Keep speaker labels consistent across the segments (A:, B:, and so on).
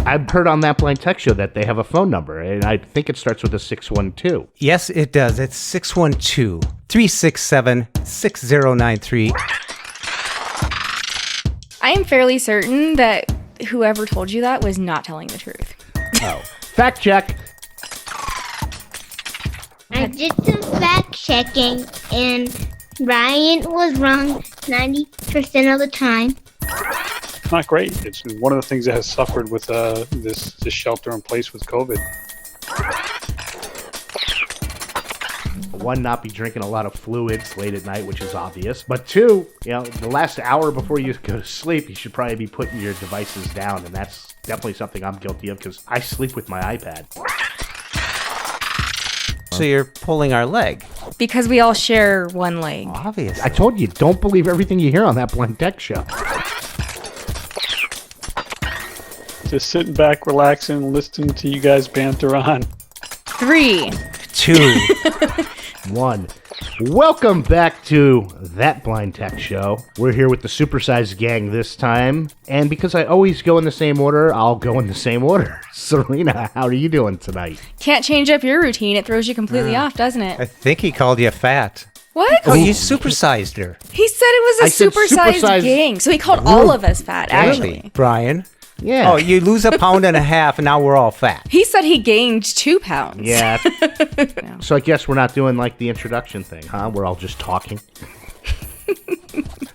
A: I've heard on That Blind Tech Show that they have a phone number, and I think it starts with a 612.
B: Yes, it does. It's 612-367-6093.
C: I am fairly certain that whoever told you that was not telling the truth.
A: Oh. Fact check.
D: I did some fact checking, and Ryan was wrong 90% of the time.
E: Not great. It's one of the things that has suffered with this shelter in place with COVID.
A: One, not be drinking a lot of fluids late at night, which is obvious. But two, the last hour before you go to sleep, you should probably be putting your devices down, and that's definitely something I'm guilty of because I sleep with my iPad.
B: So you're pulling our leg.
C: Because we all share one leg.
B: Obvious.
A: I told you, don't believe everything you hear on That Blind Tech Show.
E: Just sitting back, relaxing, listening to you guys banter on.
C: 3,
B: 2,
A: 1. Welcome back to That Blind Tech Show. We're here with the supersized gang this time. And because I always go in the same order, I'll go in the same order. Serena, how are you doing tonight?
C: Can't change up your routine. It throws you completely off, doesn't it?
B: I think he called you fat.
C: What?
B: Oh, you supersized her.
C: He said it was a supersized gang. So he called all of us fat, actually.
B: Brian.
A: Yeah.
B: Oh, you lose a pound and a half, and now we're all fat.
C: He said he gained 2 pounds.
A: Yeah. So I guess we're not doing like the introduction thing, huh? We're all just talking.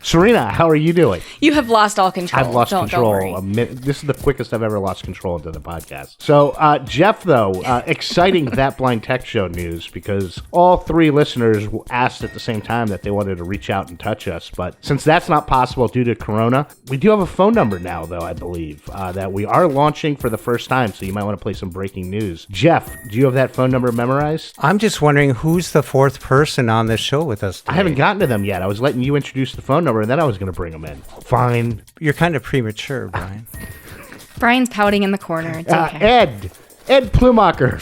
A: Serena, how are you doing?
C: You have lost all control.
A: I've lost control. This is the quickest I've ever lost control into the podcast. So, Jeff, though, exciting That Blind Tech Show news because all 3 listeners asked at the same time that they wanted to reach out and touch us. But since that's not possible due to Corona, we do have a phone number now, though, I believe, that we are launching for the first time. So you might want to play some breaking news. Jeff, do you have that phone number memorized?
B: I'm just wondering who's the 4th person on this show with us today.
A: I haven't gotten to them yet. I was letting you introduce the phone number, and then I was going to bring them in. Fine.
B: You're kind of premature, Brian.
C: Brian's pouting in the corner. It's okay.
A: Ed Plumacher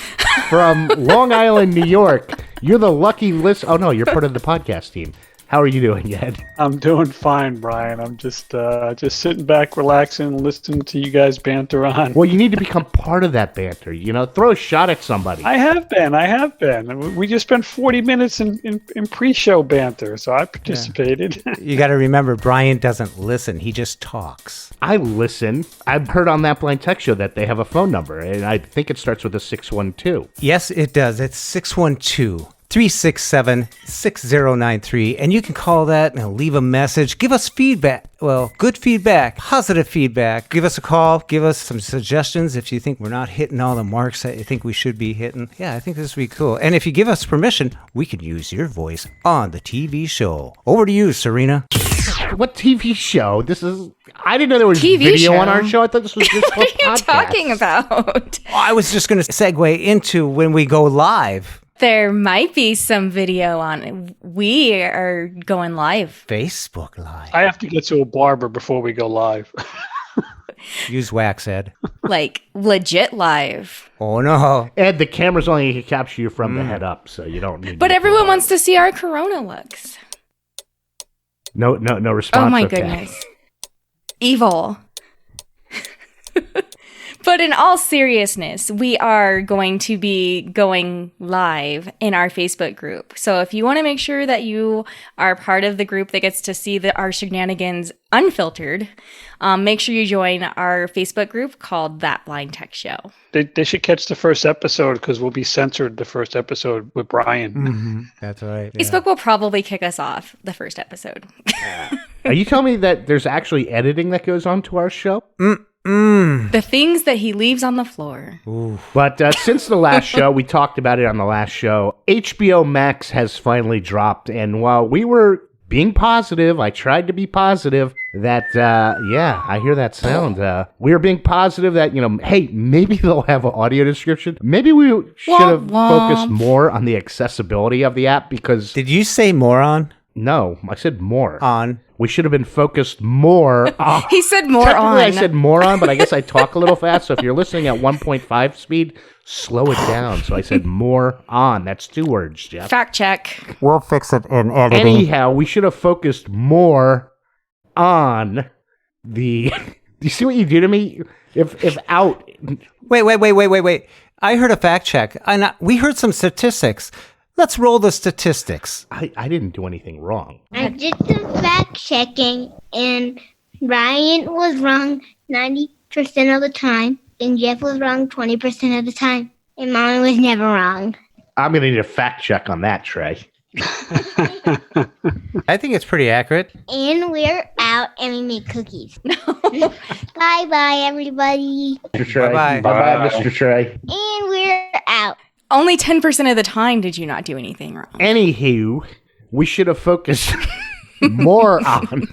A: from Long Island, New York. You're the lucky list. Oh, no, you're part of the podcast team. How are you doing, Ed?
E: I'm doing fine, Brian. I'm just sitting back, relaxing, listening to you guys banter on.
A: Well, you need to become part of that banter. Throw a shot at somebody.
E: I have been. We just spent 40 minutes in pre-show banter, so I participated.
B: Yeah. You got to remember, Brian doesn't listen. He just talks.
A: I listen. I've heard on That Blind Tech Show that they have a phone number, and I think it starts with a 612.
B: Yes, it does. It's 612-367-6093, and you can call that and leave a message. Give us feedback. Well, good feedback, positive feedback. Give us a call. Give us some suggestions if you think we're not hitting all the marks that you think we should be hitting. Yeah, I think this would be cool. And if you give us permission, we can use your voice on the TV show. Over to you, Serena.
A: What TV show? I didn't know there was video on our show. I thought this was just
C: What are you talking about?
B: I was just going to segue into when we go live.
C: There might be some video on it. We are going live.
B: Facebook Live.
E: I have to get to a barber before we go live.
B: Use wax, Ed.
C: Like, legit live.
B: Oh, no.
A: Ed, the camera's only going to capture you from the head up, so you don't need
C: But everyone wants to see our Corona looks.
A: No response.
C: Oh, my
A: okay.
C: goodness. Evil. But in all seriousness, we are going to be going live in our Facebook group. So if you want to make sure that you are part of the group that gets to see our shenanigans unfiltered, make sure you join our Facebook group called That Blind Tech Show.
E: They should catch the first episode because we'll be censored the first episode with Brian.
B: Mm-hmm. That's right.
C: Facebook will probably kick us off the first episode.
A: Are you telling me that there's actually editing that goes on to our show?
C: The things that he leaves on the floor.
B: Ooh.
A: But since the last show, we talked about it on the last show, HBO Max has finally dropped. And while we were being positive, I tried to be positive that, I hear that sound. We were being positive that, hey, maybe they'll have an audio description. Maybe we should have focused more on the accessibility of the app because...
B: Did you say moron?
A: No, I said more.
B: On.
A: We should have been focused more on.
C: He said more
A: Technically,
C: on.
A: I said moron, but I guess I talk a little fast. So if you're listening at 1.5 speed, slow it down. So I said more on. That's 2 words, Jeff.
C: Fact check.
B: We'll fix it in editing.
A: Anyhow, we should have focused more on the... Do you see what you do to me? If out
B: Wait. I heard a fact check. We heard some statistics. Let's roll the statistics.
A: I didn't do anything wrong.
D: I did some fact checking, and Ryan was wrong 90% of the time, and Jeff was wrong 20% of the time, and Mommy was never wrong.
A: I'm going to need a fact check on that, Trey.
B: I think it's pretty accurate.
D: And we're out, and we make cookies. Bye-bye, everybody.
A: Mr. Trey.
B: Bye-bye.
A: Bye-bye, Mr. Trey.
D: And we're out.
C: Only 10% of the time did you not do anything wrong.
A: Anywho, we should have focused more on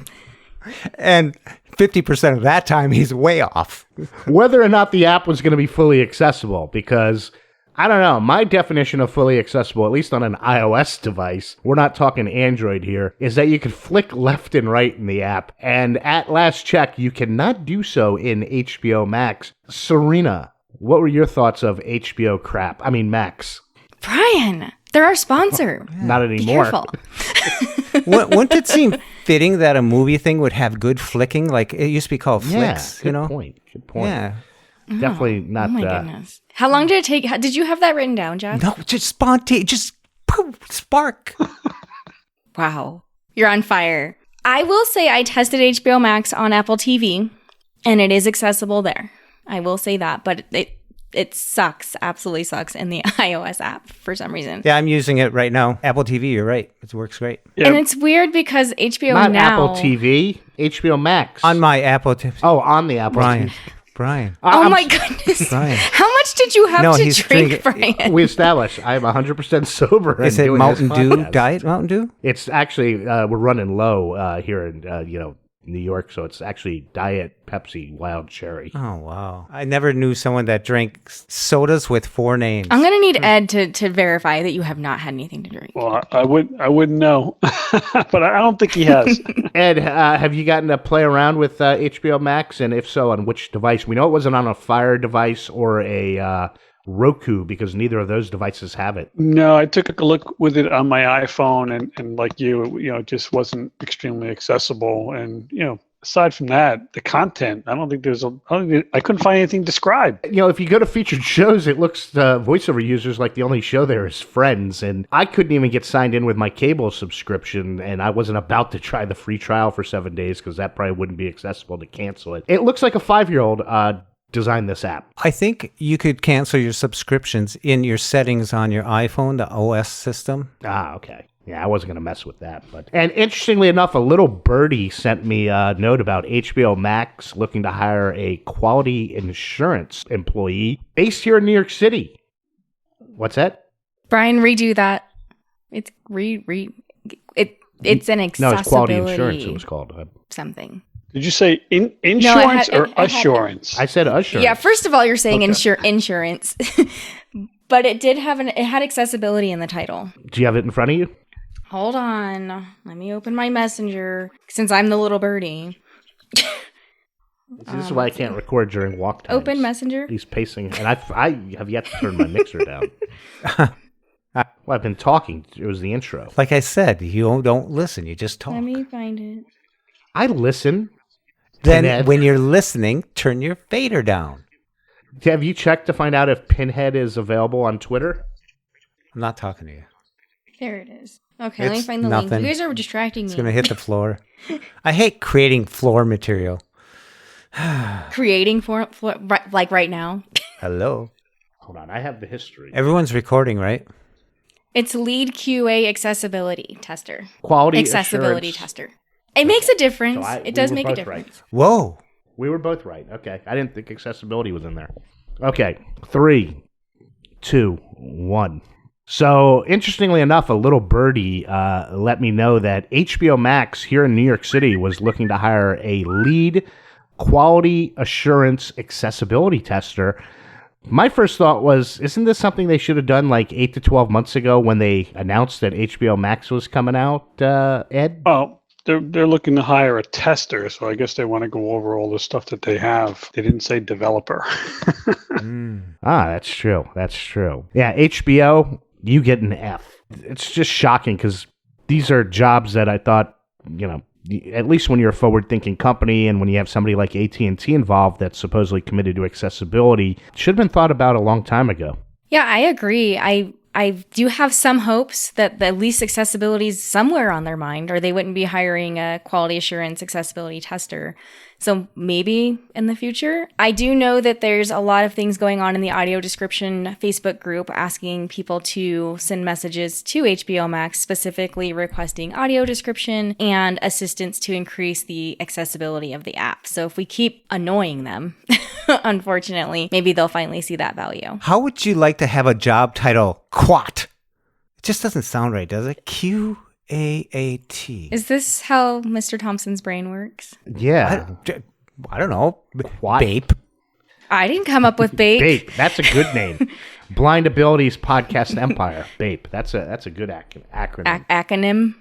B: And 50% of that time, he's way off.
A: whether or not the app was going to be fully accessible, because I don't know, my definition of fully accessible, at least on an iOS device, we're not talking Android here, is that you can flick left and right in the app, and at last check, you cannot do so in HBO Max. Serina, what were your thoughts of HBO crap? I mean, Max.
C: Brian, they're our sponsor.
A: Not
C: Be
A: anymore.
C: careful.
B: Wouldn't it seem fitting that a movie thing would have good flicking? Like it used to be called flicks,
A: good
B: you know?
A: point. Good point.
B: Yeah.
A: Definitely not.
C: Oh my goodness. How long did it take? Did you have that written down, Jeff?
B: No, just spontaneous, just poof, spark.
C: Wow. You're on fire. I will say I tested HBO Max on Apple TV, and it is accessible there. I will say that, but it sucks, absolutely sucks in the iOS app for some reason.
B: Yeah, I'm using it right now. Apple TV, you're right. It works great.
E: Yeah.
C: And it's weird because HBO
A: Not
C: now...
A: Apple TV, HBO Max.
B: On my Apple TV.
A: Oh, on the Apple TV.
B: Brian.
C: Oh my goodness.
B: Brian.
C: How much did you have
B: No,
C: to
B: he's
C: drink,
B: drinking-
C: Brian?
A: We established I am 100% sober.
B: Is
A: and
B: it
A: doing
B: Mountain
A: this
B: Dew?
A: podcast.
B: Diet Mountain Dew?
A: It's actually we're running low here in New York, so it's actually Diet Pepsi Wild Cherry.
B: Oh, wow. I never knew someone that drank sodas with 4 names.
C: I'm going to need Ed to verify that you have not had anything to drink.
E: Well, I wouldn't know, but I don't think he has.
A: Ed, have you gotten to play around with HBO Max, and if so, on which device? We know it wasn't on a Fire device or a Roku, because neither of those devices have it.
E: No, I took a look with it on my iPhone, and like it just wasn't extremely accessible. And aside from that, the content, I couldn't find anything described.
A: If you go to featured shows, it looks voiceover users like the only show there is Friends, and I couldn't even get signed in with my cable subscription, and I wasn't about to try the free trial for 7 days because that probably wouldn't be accessible to cancel it. It looks like a 5-year-old designed this app.
B: I think you could cancel your subscriptions in your settings on your iPhone, the OS system.
A: Ah, okay. Yeah, I wasn't going to mess with that. And interestingly enough, a little birdie sent me a note about HBO Max looking to hire a quality insurance employee based here in New York City. What's that?
C: Brian, redo that. It's it's an accessibility.
A: No, it's quality insurance it was called.
C: Something.
E: Did you say insurance
C: I
E: or
C: had-
E: assurance?
A: I said assurance.
C: Yeah, first of all, you're saying
E: Okay.
C: insurance. But it had accessibility in the title.
A: Do you have it in front of you?
C: Hold on. Let me open my messenger since I'm the little birdie.
A: This is why I can't record during walk times.
C: Open messenger.
A: He's pacing, and I have yet to turn my mixer down. Well, I've been talking. It was the intro.
B: Like I said, you don't listen. You just talk.
C: Let me find it.
A: I listen.
B: Then
A: Pinhead.
B: when you're listening, turn your fader down.
A: Have you checked to find out if Pinhead is available on Twitter?
B: I'm not talking to you.
C: There it is. Okay, let me
B: It's
C: find the
B: nothing.
C: link. You guys are distracting
B: It's
C: me.
B: going to hit the floor. I hate creating floor material.
C: Creating for like right now.
B: Hello.
A: Hold on, I have the history.
B: Everyone's recording, right?
C: It's lead QA accessibility tester.
A: Quality
C: Accessibility
A: assurance.
C: tester. It makes a difference.
A: So
C: It does
A: we were
C: make a
A: both
C: difference.
A: right.
B: Whoa.
A: We were both right. Okay. I didn't think accessibility was in there. Okay. 3, 2, 1. So, interestingly enough, a little birdie let me know that HBO Max here in New York City was looking to hire a lead quality assurance accessibility tester. My first thought was, isn't this something they should have done like 8 to 12 months ago when they announced that HBO Max was coming out, Ed?
E: Oh, they're looking to hire a tester, so I guess they want to go over all the stuff that they have. They didn't say developer.
A: Ah, that's true. That's true. Yeah, HBO, you get an F. It's just shocking because these are jobs that I thought, at least when you're a forward-thinking company and when you have somebody like AT&T involved that's supposedly committed to accessibility, it should have been thought about a long time ago.
C: Yeah, I agree. I do have some hopes that at least accessibility is somewhere on their mind, or they wouldn't be hiring a quality assurance accessibility tester. So maybe in the future. I do know that there's a lot of things going on in the audio description Facebook group asking people to send messages to HBO Max, specifically requesting audio description and assistance to increase the accessibility of the app. So if we keep annoying them, unfortunately, maybe they'll finally see that value.
B: How would you like to have a job title? Quat. It just doesn't sound right, does it? QAAT.
C: Is this how Mr. Thompson's brain works?
A: Yeah.
B: I don't know.
A: Quat.
B: Bape.
C: I didn't come up with BAPE.
A: BAPE. That's a good name. Blind Abilities Podcast Empire. BAPE. That's a good acronym.
C: Acronym.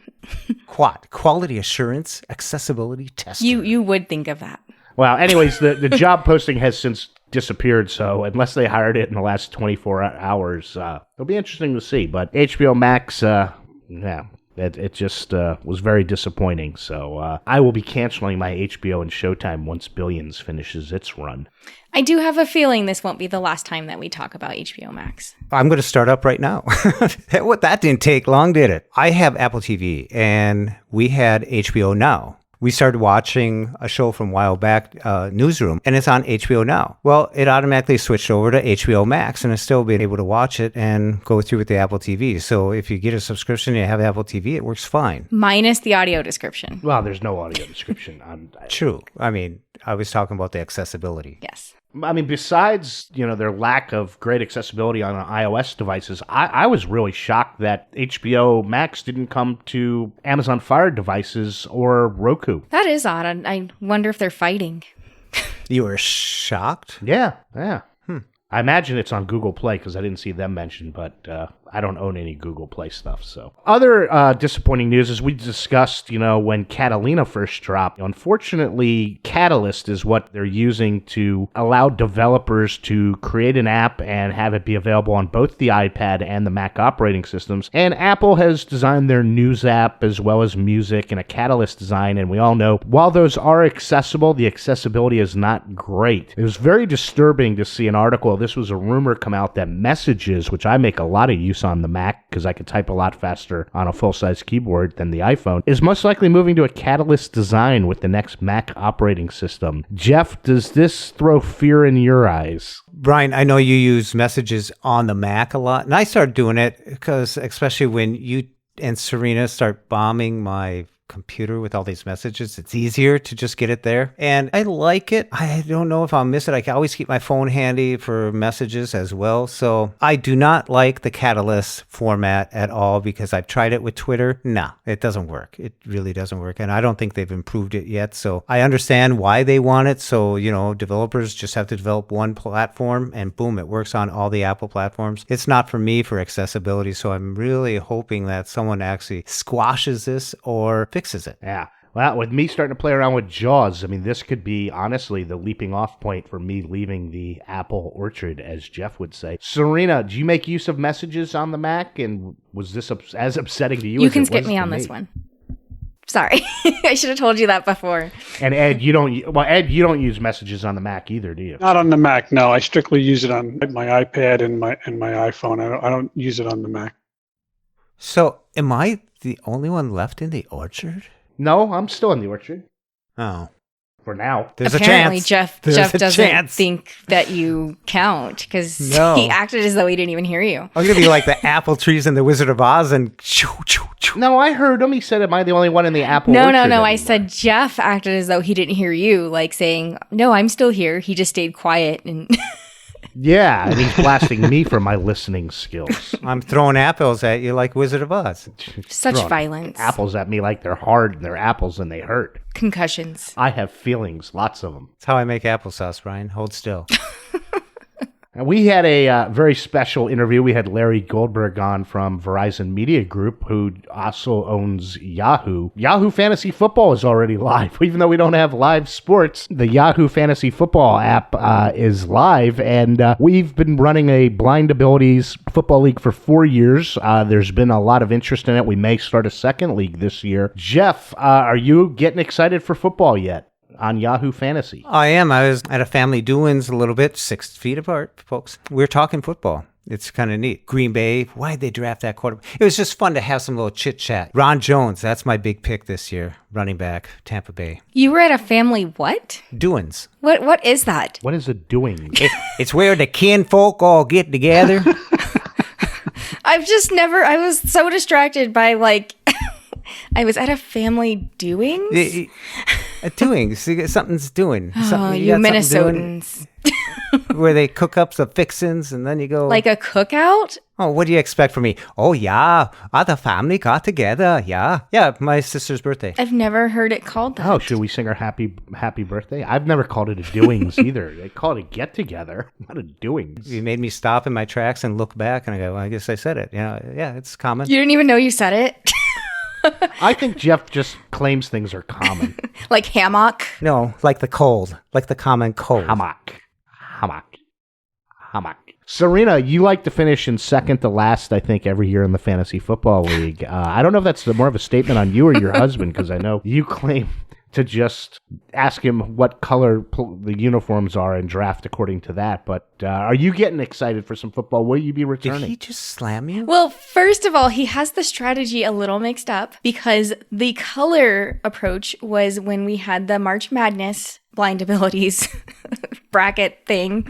B: Quat. Quality Assurance Accessibility Tester.
C: You would think of that.
A: Well, anyways, the job posting has since disappeared, so unless they hired it in the last 24 hours, it'll be interesting to see. But HBO Max, it just was very disappointing. So I will be canceling my HBO and Showtime once Billions finishes its run.
C: I do have a feeling this won't be the last time that we talk about HBO Max.
B: I'm going to start up right now. That didn't take long, did it? I have Apple TV, and we had HBO Now. We started watching a show from a while back, Newsroom, and it's on HBO Now. Well, it automatically switched over to HBO Max, and I've still been able to watch it and go through with the Apple TV. So if you get a subscription and you have Apple TV, it works fine.
C: Minus the audio description.
A: Well, there's no audio description.
B: True. I mean, I was talking about the accessibility.
C: Yes.
A: I mean, besides, their lack of great accessibility on iOS devices, I was really shocked that HBO Max didn't come to Amazon Fire devices or Roku.
C: That is odd. I wonder if they're fighting.
B: You were shocked?
A: Yeah. I imagine it's on Google Play because I didn't see them mentioned, but I don't own any Google Play stuff. So other disappointing news, as we discussed, when Catalina first dropped, unfortunately, Catalyst is what they're using to allow developers to create an app and have it be available on both the iPad and the Mac operating systems. And Apple has designed their news app as well as music in a Catalyst design. And we all know, while those are accessible, the accessibility is not great. It was very disturbing to see an article. This was a rumor come out that Messages, which I make a lot of use on the Mac because I could type a lot faster on a full-size keyboard than the iPhone, is most likely moving to a Catalyst design with the next Mac operating system. Jeff, does this throw fear in your eyes?
B: Brian, I know you use Messages on the Mac a lot, and I started doing it because especially when you and Serina start bombing my computer with all these messages, it's easier to just get it there. And I like it. I don't know if I'll miss it. I can always keep my phone handy for messages as well. So I do not like the Catalyst format at all because I've tried it with Twitter. No, it doesn't work. It really doesn't work. And I don't think they've improved it yet. So I understand why they want it. So, developers just have to develop one platform and boom, it works on all the Apple platforms. It's not for me for accessibility. So I'm really hoping that someone actually squashes this or fixes it.
A: Yeah. Well, with me starting to play around with JAWS, I mean, this could be, honestly, the leaping off point for me leaving the Apple orchard, as Jeff would say. Serena, do you make use of Messages on the Mac? And was this as upsetting to you?
C: You can skip me on this one. Sorry. I should have told you that before.
A: And Ed, you don't use Messages on the Mac either, do you?
E: Not on the Mac, no. I strictly use it on my iPad and my iPhone. I don't use it on the Mac.
B: So am I the only one left in the orchard?
A: No, I'm still in the orchard.
B: Oh.
A: For now.
B: There's
C: Apparently,
B: a chance.
C: Jeff doesn't think that you count because he acted as though he didn't even hear you.
B: I'm going to be like the apple trees in the Wizard of Oz and choo, choo, choo.
A: No, I heard him. He said, am I the only one in the Apple
C: No.
A: orchard anymore?
C: I said Jeff acted as though he didn't hear you, like saying, no, I'm still here. He just stayed quiet. And
A: Yeah, and he's blasting me for my listening skills.
B: I'm throwing apples at you like Wizard of Oz.
C: Such
A: Throwing
C: violence.
A: Apples at me like they're hard and they're apples and they hurt.
C: Concussions.
A: I have feelings, lots of them.
B: That's how I make applesauce, Brian. Hold still.
A: And we had a very special interview. We had Larry Goldberg on from Verizon Media Group, who also owns Yahoo. Yahoo Fantasy Football is already live. Even though we don't have live sports, the Yahoo Fantasy Football app is live, and we've been running a Blind Abilities Football League for 4 years. There's been a lot of interest in it. We may start a second league this year. Jeff, are you getting excited for football yet on Yahoo Fantasy?
B: I am. I was at a family doings a little bit, 6 feet apart, folks. We're talking football. It's kind of neat. Green Bay, why'd they draft that quarterback? It was just fun to have some little chit-chat. Ron Jones, that's my big pick this year. Running back, Tampa Bay.
C: You were at a family what?
B: Doings.
C: What is that?
A: What is it doing?
B: It's where the kinfolk all get together.
C: I've just never, I was so distracted by I was at a family doings?
B: Doings. Something's doing.
C: Oh, you Minnesotans.
B: Where they cook up some fixins and then you go...
C: Like a cookout?
B: Oh, what do you expect from me? Oh, yeah. The family got together. Yeah. Yeah, my sister's birthday.
C: I've never heard it called that.
A: Oh, should we sing her happy birthday? I've never called it a doings either. They call it a get-together, not a doings.
B: You made me stop in my tracks and look back, and I go, well, I guess I said it. Yeah, it's common.
C: You didn't even know you said it?
A: I think Jeff just claims things are common.
C: Like hammock?
B: No, like the cold. Like the common cold.
A: Hammock. Serina, you like to finish in second to last, I think, every year in the Fantasy Football League. I don't know if that's more of a statement on you or your husband, because I know you claim to just ask him what color the uniforms are and draft according to that. But are you getting excited for some football? Will you be returning?
B: Did he just slam you?
C: Well, first of all, he has the strategy a little mixed up because the color approach was when we had the March Madness Blind Abilities bracket thing.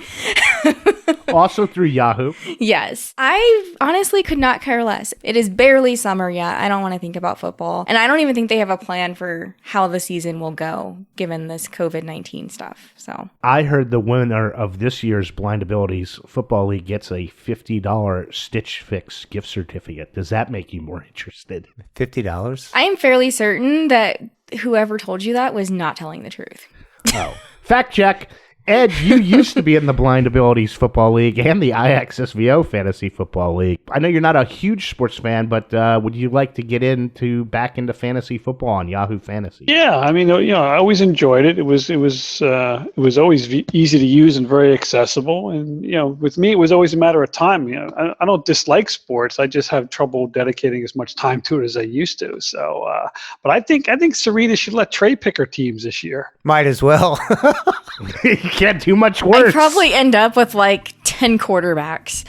A: Also through Yahoo.
C: Yes. I honestly could not care less. It is barely summer yet. I don't want to think about football. And I don't even think they have a plan for how the season will go, given this COVID-19 stuff. So
A: I heard the winner of this year's Blind Abilities Football League gets a $50 Stitch Fix gift certificate. Does that make you more interested?
B: $50?
C: I am fairly certain that whoever told you that was not telling the truth.
A: Oh. Fact check. Ed, you used to be in the Blind Abilities Football League and the IXSVO Fantasy Football League. I know you're not a huge sports fan, but would you like to get back into fantasy football on Yahoo Fantasy?
E: Yeah, I mean, I always enjoyed it. It was always easy to use and very accessible. And with me, it was always a matter of time. I don't dislike sports. I just have trouble dedicating as much time to it as I used to. So, but I think Serina should let Trey pick her teams this year.
B: Might as well.
A: You can't do much worse.
C: I'd probably end up with 10 quarterbacks.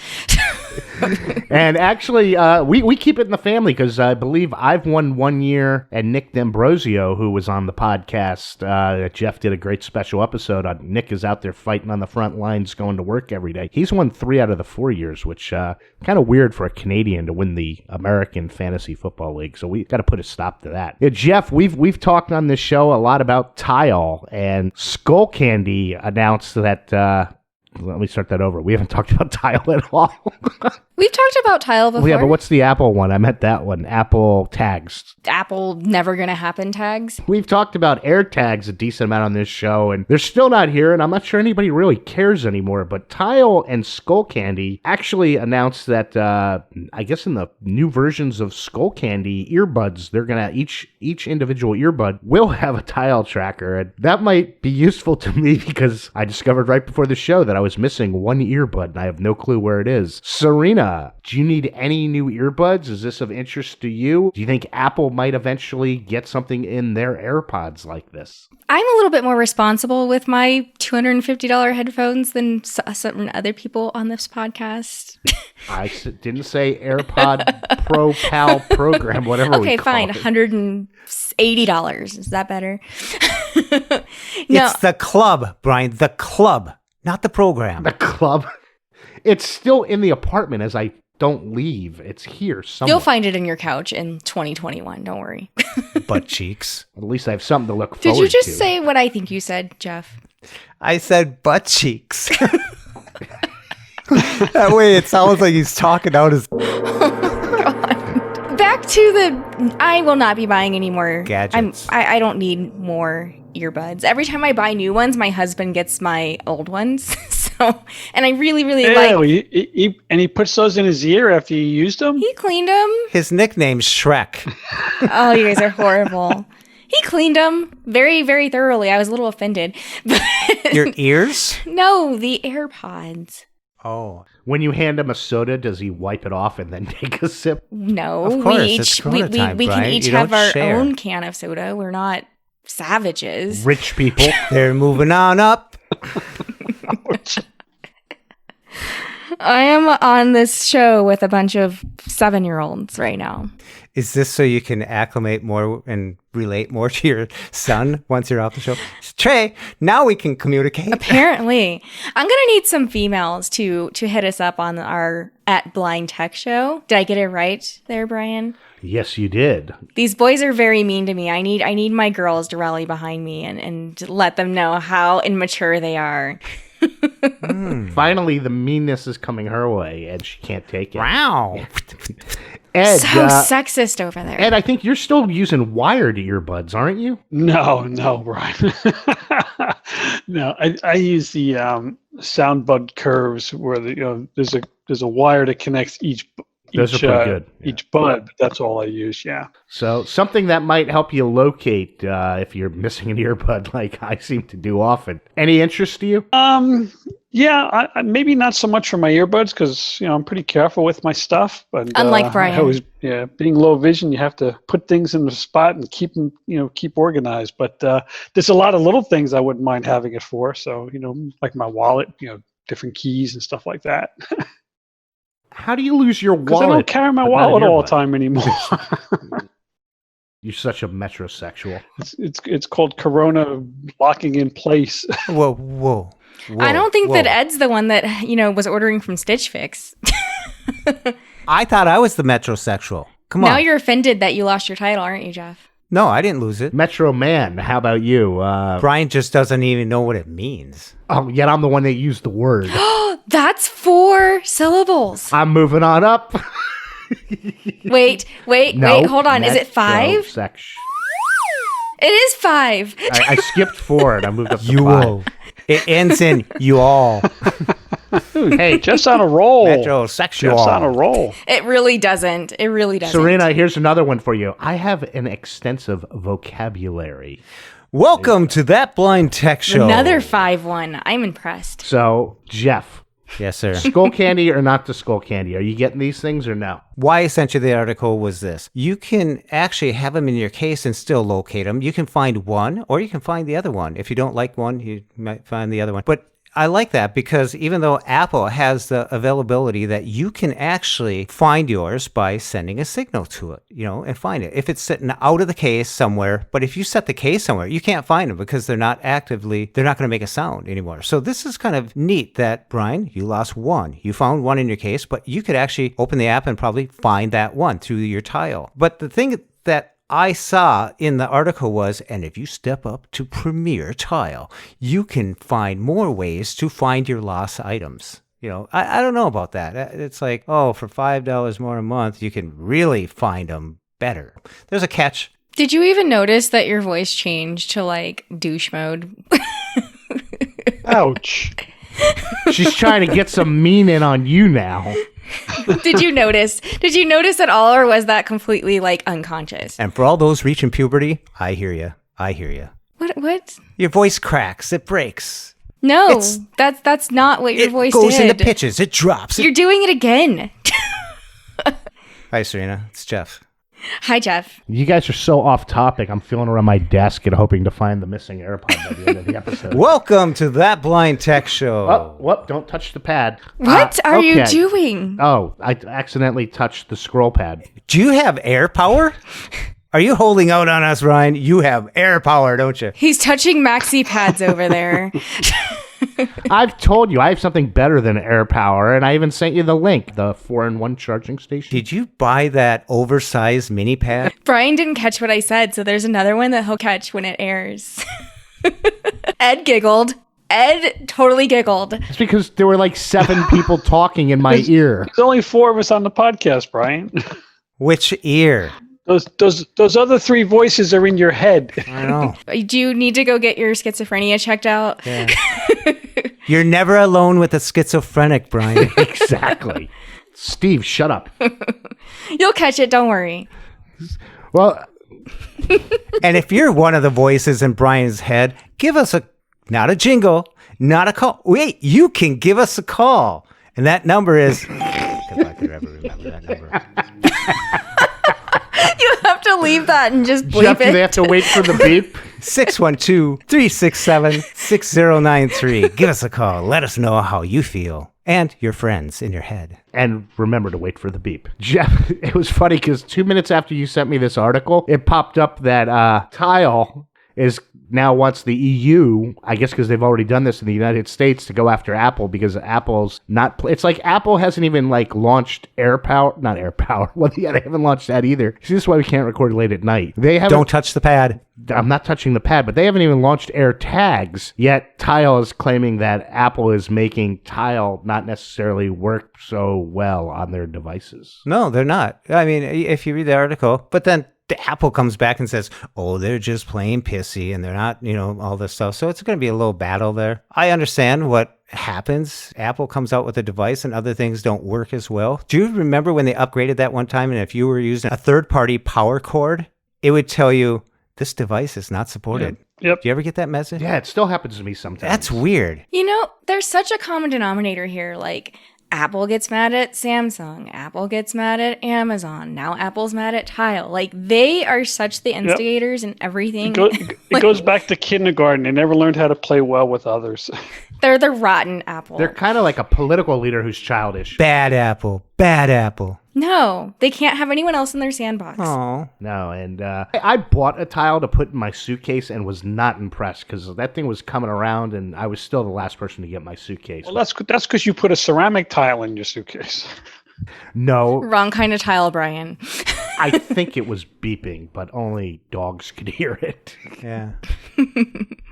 A: And actually, we keep it in the family because I believe I've won 1 year, and Nick D'Ambrosio, who was on the podcast, Jeff did a great special episode on. Nick is out there fighting on the front lines, going to work every day. He's won 3 out of the 4 years, which kind of weird for a Canadian to win the American Fantasy Football League. So we got to put a stop to that. Yeah, Jeff, we've talked on this show a lot about Tile, and Skull Candy announced that. Let me start that over. We haven't talked about Tile at all.
C: We've talked about Tile before.
A: Yeah, but what's the Apple one? I meant that one. Apple tags.
C: Apple never gonna happen tags.
A: We've talked about air tags a decent amount on this show, and they're still not here, and I'm not sure anybody really cares anymore. But Tile and Skull Candy actually announced that, I guess in the new versions of Skull Candy earbuds, they're gonna each individual earbud will have a Tile tracker, and that might be useful to me because I discovered right before the show that I was missing one earbud, and I have no clue where it is. Serina, do you need any new earbuds? Is this of interest to you? Do you think Apple might eventually get something in their AirPods like this?
C: I'm a little bit more responsible with my $250 headphones than some other people on this podcast.
A: I didn't say AirPod Pro Pal program, whatever we call
C: fine,
A: it.
C: $180. Is that better?
B: It's the club, Brian, the club, not the program.
A: The club. It's still in the apartment as I don't leave. It's here somewhere.
C: You'll find it in your couch in 2021. Don't worry.
B: Butt cheeks.
A: At least I have something to look forward to.
C: Did you just say what I think you said, Jeff?
B: I said butt cheeks. That way it sounds like he's talking out his...
C: Back to the... I will not be buying any more...
B: gadgets.
C: I don't need more earbuds. Every time I buy new ones, my husband gets my old ones. So And I really, really
E: Yeah,
C: like.
E: he puts those in his ear after you used them.
C: He cleaned them.
B: His nickname's Shrek.
C: Oh, you guys are horrible. He cleaned them very, very thoroughly. I was a little offended. But
B: Your ears?
C: no, the AirPods.
B: Oh.
A: When you hand him a soda, does he wipe it off and then take a sip?
C: No,
B: Of course,
C: we
B: it's
C: each
B: Corona time,
C: we can
B: Brian.
C: each
B: You
C: have
B: don't
C: our
B: share.
C: own can of soda. We're not savages.
A: Rich people.
B: They're moving on up.
C: I am on this show with a bunch of 7-year-olds right now.
B: Is this so you can acclimate more and relate more to your son once you're off the show? Trey, now we can communicate.
C: Apparently, I'm gonna need some females to hit us up on our @BlindTech show. Did I get it right there, Brian?
A: Yes, you did.
C: These boys are very mean to me. I need my girls to rally behind me and let them know how immature they are.
A: Finally, the meanness is coming her way, and she can't take it.
B: Wow.
A: Ed,
C: So sexist over there.
A: Ed, I think you're still using wired earbuds, aren't you?
E: No, Brian. No, I use the sound bud curves where there's a wire that connects each
A: Those are pretty good. Yeah.
E: Each bud. That's all I use. Yeah.
A: So something that might help you locate if you're missing an earbud, like I seem to do often. Any interest to you?
E: Yeah, I maybe not so much for my earbuds because I'm pretty careful with my stuff. But
C: Unlike Brian.
E: I always, being low vision, you have to put things in the spot and keep them, keep organized. But there's a lot of little things I wouldn't mind having it for. So like my wallet, different keys and stuff like that.
A: How do you lose your
E: Because
A: wallet?
E: I don't carry my
A: but not an
E: wallet all the
A: earbud?
E: time anymore.
A: You're such a metrosexual.
E: It's called Corona locking in place.
B: Whoa.
C: I don't think that Ed's the one that was ordering from Stitch Fix.
B: I thought I was the metrosexual. Come on.
C: Now you're offended that you lost your title, aren't you, Jeff?
B: No, I didn't lose it.
A: Metro Man, how about you?
B: Brian just doesn't even know what it means.
A: Yet I'm the one that used the word.
C: That's 4 syllables.
A: I'm moving on up.
C: Wait,
A: No,
C: hold on. Is it 5?
A: Section.
C: It is 5.
A: I skipped 4 and I moved up to
B: You
A: 5.
B: all. It ends in you all.
A: Hey,
E: Jeff's on a roll.
B: Metrosexual.
E: Jeff's on a roll.
C: It really doesn't. It really doesn't.
A: Serina, here's another one for you. I have an extensive vocabulary.
B: Welcome to That Blind Tech Show.
C: Another 5-1. I'm impressed.
A: So, Jeff,
B: Yes, sir.
A: skull candy or not the skull candy? Are you getting these things or no?
B: Why I sent you the article was this. You can actually have them in your case and still locate them. You can find one or you can find the other one. If you don't like one, you might find the other one. But I like that because even though Apple has the availability that you can actually find yours by sending a signal to it, and find it. If it's sitting out of the case somewhere, but if you set the case somewhere, you can't find them because they're not going to make a sound anymore. So this is kind of neat that, Brian, you lost one. You found one in your case, but you could actually open the app and probably find that one through your tile. But the thing that I saw in the article was, and if you step up to Premier Tile, you can find more ways to find your lost items. I don't know about that. It's like, for $5 more a month, you can really find them better. There's a catch.
C: Did you even notice that your voice changed to like douche mode?
E: Ouch.
A: She's trying to get some meaning on you now.
C: Did you notice? Did you notice at all, or was that completely like unconscious?
B: And for all those reaching puberty, I hear you.
C: What?
B: Your voice cracks. It breaks.
C: No, that's not what your voice
B: goes
C: did.
B: into pitches. It drops.
C: You're doing it again.
B: Hi, Serena. It's Jeff.
C: Hi, Jeff.
A: You guys are so off topic. I'm feeling around my desk and hoping to find the missing AirPod by the end of the episode.
B: Welcome to That Blind Tech Show.
A: Oh, don't touch the pad.
C: What are you
A: okay.
C: doing?
A: Oh, I accidentally touched the scroll pad.
B: Do you have air power? Are you holding out on us, Ryan? You have air power, don't you?
C: He's touching maxi pads over there.
A: I've told you I have something better than air power, and I even sent you the link, the 4-in-1 charging station.
B: Did you buy that oversized mini pad?
C: Brian didn't catch what I said, so there's another one that he'll catch when it airs. Ed giggled. Ed totally giggled.
A: It's because there were like 7 people talking in my ear.
E: There's only 4 of us on the podcast, Brian.
B: Which ear?
E: Those other three voices are in your head.
B: I know.
C: Do you need to go get your schizophrenia checked out?
B: Yeah. You're never alone with a schizophrenic, Brian.
A: Exactly. Steve, shut up.
C: You'll catch it. Don't worry.
A: Well,
B: And if you're one of the voices in Brian's head, give us not a jingle, not a call. Wait, you can give us a call. And that number is... if I could ever remember that number.
C: You have to leave that and just bleep
A: Jeff, do
C: it.
A: they have to wait for the beep?
B: 612-367-6093. Give us a call. Let us know how you feel and your friends in your head.
A: And remember to wait for the beep. Jeff, it was funny because 2 minutes after you sent me this article, it popped up that Tile now wants the EU, I guess because they've already done this in the United States, to go after Apple because Apple's not... It's like Apple hasn't even launched AirPower. Not AirPower. Well, yeah, they haven't launched that either. See, this is why we can't record late at night. They haven't...
B: Don't touch the pad.
A: I'm not touching the pad, but they haven't even launched AirTags, yet Tile is claiming that Apple is making Tile not necessarily work so well on their devices.
B: No, they're not. I mean, if you read the article, but then Apple comes back and says, oh, they're just playing pissy and they're not, all this stuff. So it's going to be a little battle there. I understand what happens. Apple comes out with a device and other things don't work as well. Do you remember when they upgraded that one time? And if you were using a third-party power cord, it would tell you this device is not supported.
E: Yep.
B: Do you ever get that message?
A: Yeah, it still happens to me sometimes.
B: That's weird.
C: There's such a common denominator here. Like, Apple gets mad at Samsung. Apple gets mad at Amazon. Now Apple's mad at Tile. Like, they are such the instigators and everything.
E: It goes back to kindergarten. They never learned how to play well with others.
C: They're the rotten Apple.
A: They're kind of like a political leader who's childish.
B: Bad Apple. Bad Apple.
C: No, they can't have anyone else in their sandbox.
B: Oh.
A: No, and I bought a Tile to put in my suitcase and was not impressed because that thing was coming around and I was still the last person to get my suitcase.
E: Well, that's because you put a ceramic tile in your suitcase.
A: No.
C: Wrong kind of tile, Brian.
A: I think it was beeping, but only dogs could hear it.
B: Yeah.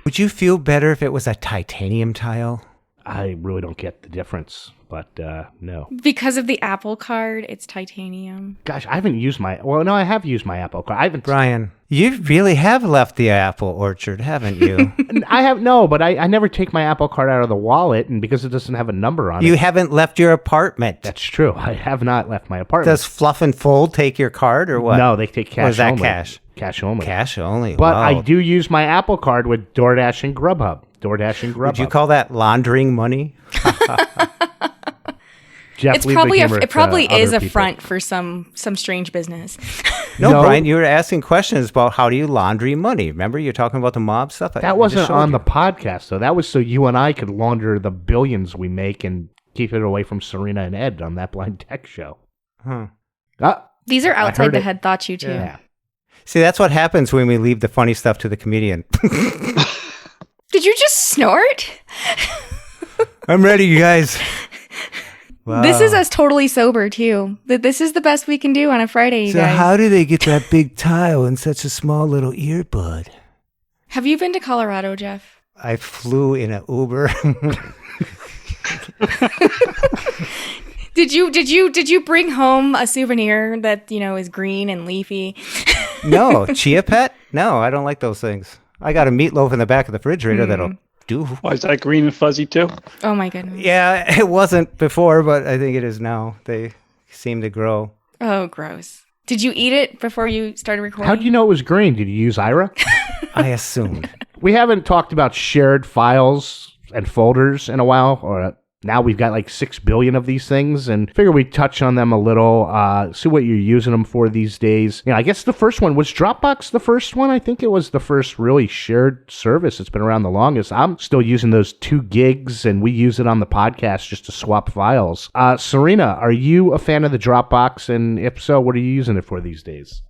B: Would you feel better if it was a titanium tile?
A: I really don't get the difference, but no.
C: Because of the Apple Card, it's titanium.
A: Gosh, I haven't used I have used my Apple Card. I haven't.
B: Brian, you really have left the apple orchard, haven't you?
A: I have, no, but I never take my Apple Card out of the wallet, and because it doesn't have a number on it.
B: You haven't left your apartment.
A: That's true. I have not left my apartment.
B: Does Fluff and Fold take your card or what?
A: No, they take cash
B: Or is that
A: only.
B: cash?
A: Cash only.
B: Cash only.
A: But
B: wow.
A: I do use my Apple Card with DoorDash and Grubhub.
B: Would you call that laundering money?
A: Jeff,
C: It's
A: leave the
C: probably
A: humor
C: it
A: to
C: probably is
A: other
C: a
A: people.
C: front for some strange business.
B: No, Brian, you were asking questions about how do you laundry money. Remember, you're talking about the mob stuff?
A: That wasn't on the podcast, though. That was so you and I could launder the billions we make and keep it away from Serina and Ed on that Blind Tech show.
B: Huh.
C: These are outside
A: heard
C: the
A: it.
C: head thoughts, you too.
A: Yeah.
B: See, that's what happens when we leave the funny stuff to the comedian.
C: Did you just snort?
B: I'm ready, you guys. Wow.
C: This is us totally sober too. This is the best we can do on a Friday, you
B: So
C: guys.
B: how do they get that big tile in such a small little earbud?
C: Have you been to Colorado, Jeff?
B: I flew in an Uber.
C: Did you bring home a souvenir that, is green and leafy?
B: No, Chia Pet? No, I don't like those things. I got a meatloaf in the back of the refrigerator that'll do.
E: Why is that green and fuzzy too?
C: Oh my goodness.
B: Yeah, it wasn't before, but I think it is now. They seem to grow.
C: Oh, gross. Did you eat it before you started recording?
A: How do you know it was green? Did you use Ira?
B: I assumed.
A: We haven't talked about shared files and folders in a while, or now we've got like 6 billion of these things, and figure we'd touch on them a little, see what you're using them for these days. I guess the first one, was Dropbox the first one? I think it was the first really shared service. It's been around the longest. I'm still using those 2 gigs, and we use it on the podcast just to swap files. Serina, are you a fan of the Dropbox, and if so, what are you using it for these days?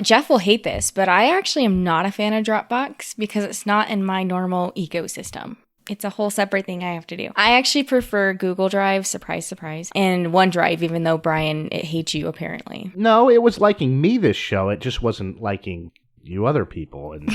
C: Jeff will hate this, but I actually am not a fan of Dropbox because it's not in my normal ecosystem. It's a whole separate thing I have to do. I actually prefer Google Drive, surprise, surprise, and OneDrive, even though, Brian, it hates you, apparently.
A: No, it was liking me this show. It just wasn't liking you other people. And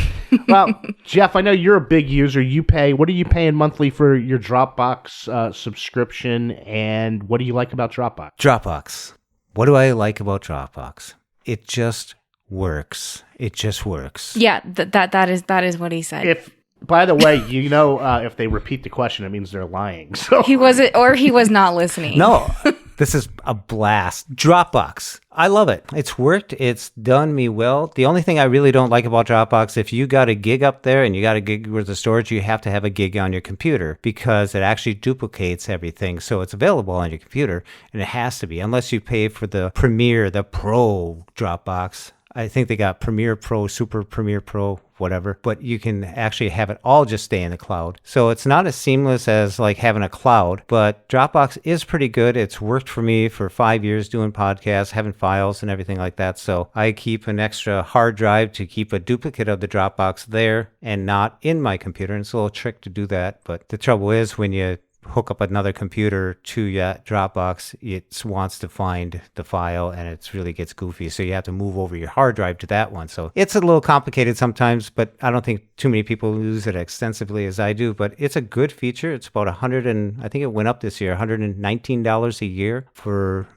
A: well, Jeff, I know you're a big user. What are you paying monthly for your Dropbox subscription, and what do you like about Dropbox?
B: Dropbox. What do I like about Dropbox? It just works. It just works.
C: Yeah, that is what he said.
A: If, by the way, if they repeat the question, it means they're lying. So
C: He was not listening.
B: No, this is a blast. Dropbox. I love it. It's worked. It's done me well. The only thing I really don't like about Dropbox, if you got a gig up there and you got a gig worth of storage, you have to have a gig on your computer because it actually duplicates everything. So it's available on your computer, and it has to be, unless you pay for the Pro Dropbox. I think they got Premiere Pro, Super Premiere Pro, whatever, but you can actually have it all just stay in the cloud. So it's not as seamless as like having a cloud, but Dropbox is pretty good. It's worked for me for 5 years doing podcasts, having files and everything like that. So I keep an extra hard drive to keep a duplicate of the Dropbox there and not in my computer. And it's a little trick to do that. But the trouble is when you hook up another computer to your Dropbox, it wants to find the file and it really gets goofy. So you have to move over your hard drive to that one. So it's a little complicated sometimes, but I don't think too many people use it extensively as I do. But it's a good feature. It's about I think it went up this year, $119 a year for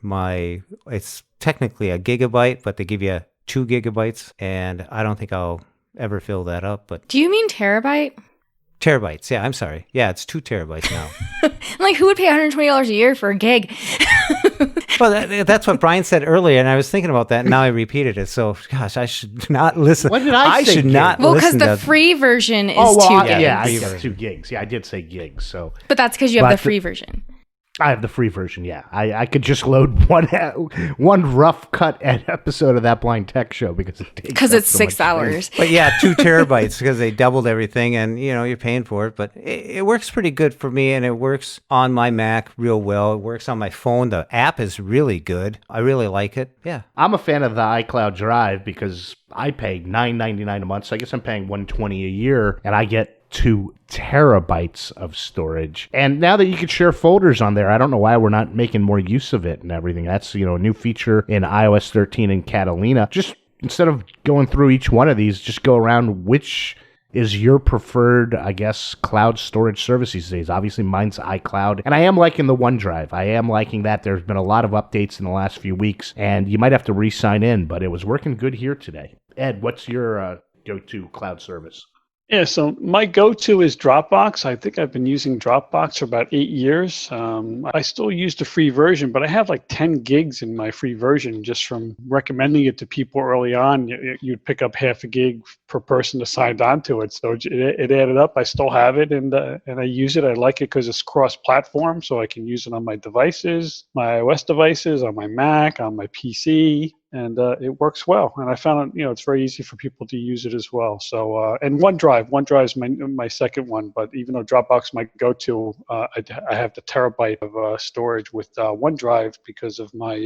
B: it's technically a gigabyte, but they give you 2 gigabytes. And I don't think I'll ever fill that up. But
C: Do you mean terabyte?
B: Terabytes. Yeah, I'm sorry. Yeah, it's 2 terabytes now.
C: Like, who would pay $120 a year for a gig?
B: Well, that's what Brian said earlier, and I was thinking about that, and now I repeated it. So, gosh, I should not listen.
A: What did I say,
B: should
A: gig?
B: not
C: Well, because
B: listen
C: the
B: to...
C: free version is 2 gigs.
A: Yeah, I guess 2 gigs. Yeah, I did say gigs. So,
C: But that's because you have the free version.
A: I have the free version, yeah. I could just load one rough cut episode of That Blind Tech Show because
C: it's 6 hours.
B: But yeah, 2 terabytes because they doubled everything, and you're paying for it. But it works pretty good for me, and it works on my Mac real well. It works on my phone. The app is really good. I really like it. Yeah.
A: I'm a fan of the iCloud Drive because I pay $9.99 a month, so I guess I'm paying $120 a year, and I get 2 terabytes of storage. And now that you can share folders on there, I don't know why we're not making more use of it and everything. That's, a new feature in iOS 13 and Catalina. Just instead of going through each one of these, just go around which is your preferred, I guess, cloud storage service these days. Obviously, mine's iCloud. And I am liking the OneDrive. I am liking that. There's been a lot of updates in the last few weeks, and you might have to re-sign in, but it was working good here today. Ed, what's your go-to cloud service?
E: Yeah, so my go-to is Dropbox. I think I've been using Dropbox for about 8 years. I still use the free version, but I have like 10 gigs in my free version just from recommending it to people early on. You'd pick up half a gig per person to sign on to it. So it added up. I still have it, and I use it. I like it because it's cross-platform, so I can use it on my devices, my iOS devices, on my Mac, on my PC. And it works well. And I found it's very easy for people to use it as well. So, and OneDrive is my second one. But even though Dropbox is my go-to, I have the terabyte of storage with OneDrive because of my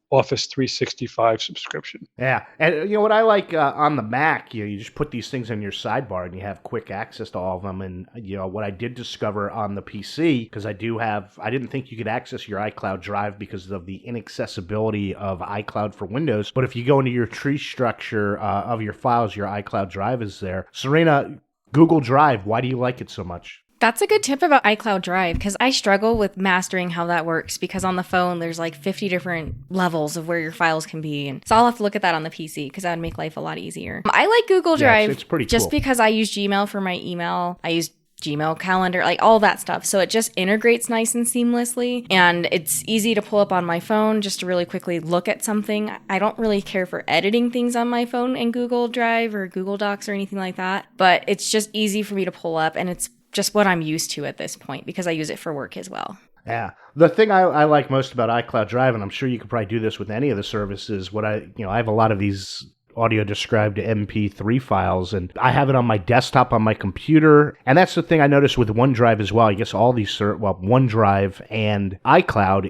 E: Office 365 subscription.
A: Yeah. And what I like on the Mac, you just put these things in your sidebar and you have quick access to all of them. And, what I did discover on the PC, because I didn't think you could access your iCloud Drive because of the inaccessibility of iCloud for Windows. But if you go into your tree structure of your files, your iCloud Drive is there. Serena, Google Drive, why do you like it so much?
C: That's a good tip about iCloud Drive because I struggle with mastering how that works because on the phone, there's like 50 different levels of where your files can be. And so I'll have to look at that on the PC because that would make life a lot easier. I like Google Drive
A: it's pretty
C: just
A: cool.
C: Because I use Gmail for my email. I use Gmail calendar, like all that stuff. So it just integrates nice and seamlessly. And it's easy to pull up on my phone just to really quickly look at something. I don't really care for editing things on my phone in Google Drive or Google Docs or anything like that. But it's just easy for me to pull up. And it's just what I'm used to at this point because I use it for work as well.
A: Yeah. The thing I like most about iCloud Drive, and I'm sure you could probably do this with any of the services, I have a lot of these audio described MP3 files, and I have it on my desktop on my computer. And that's the thing I noticed with OneDrive as well. I guess all these, OneDrive and iCloud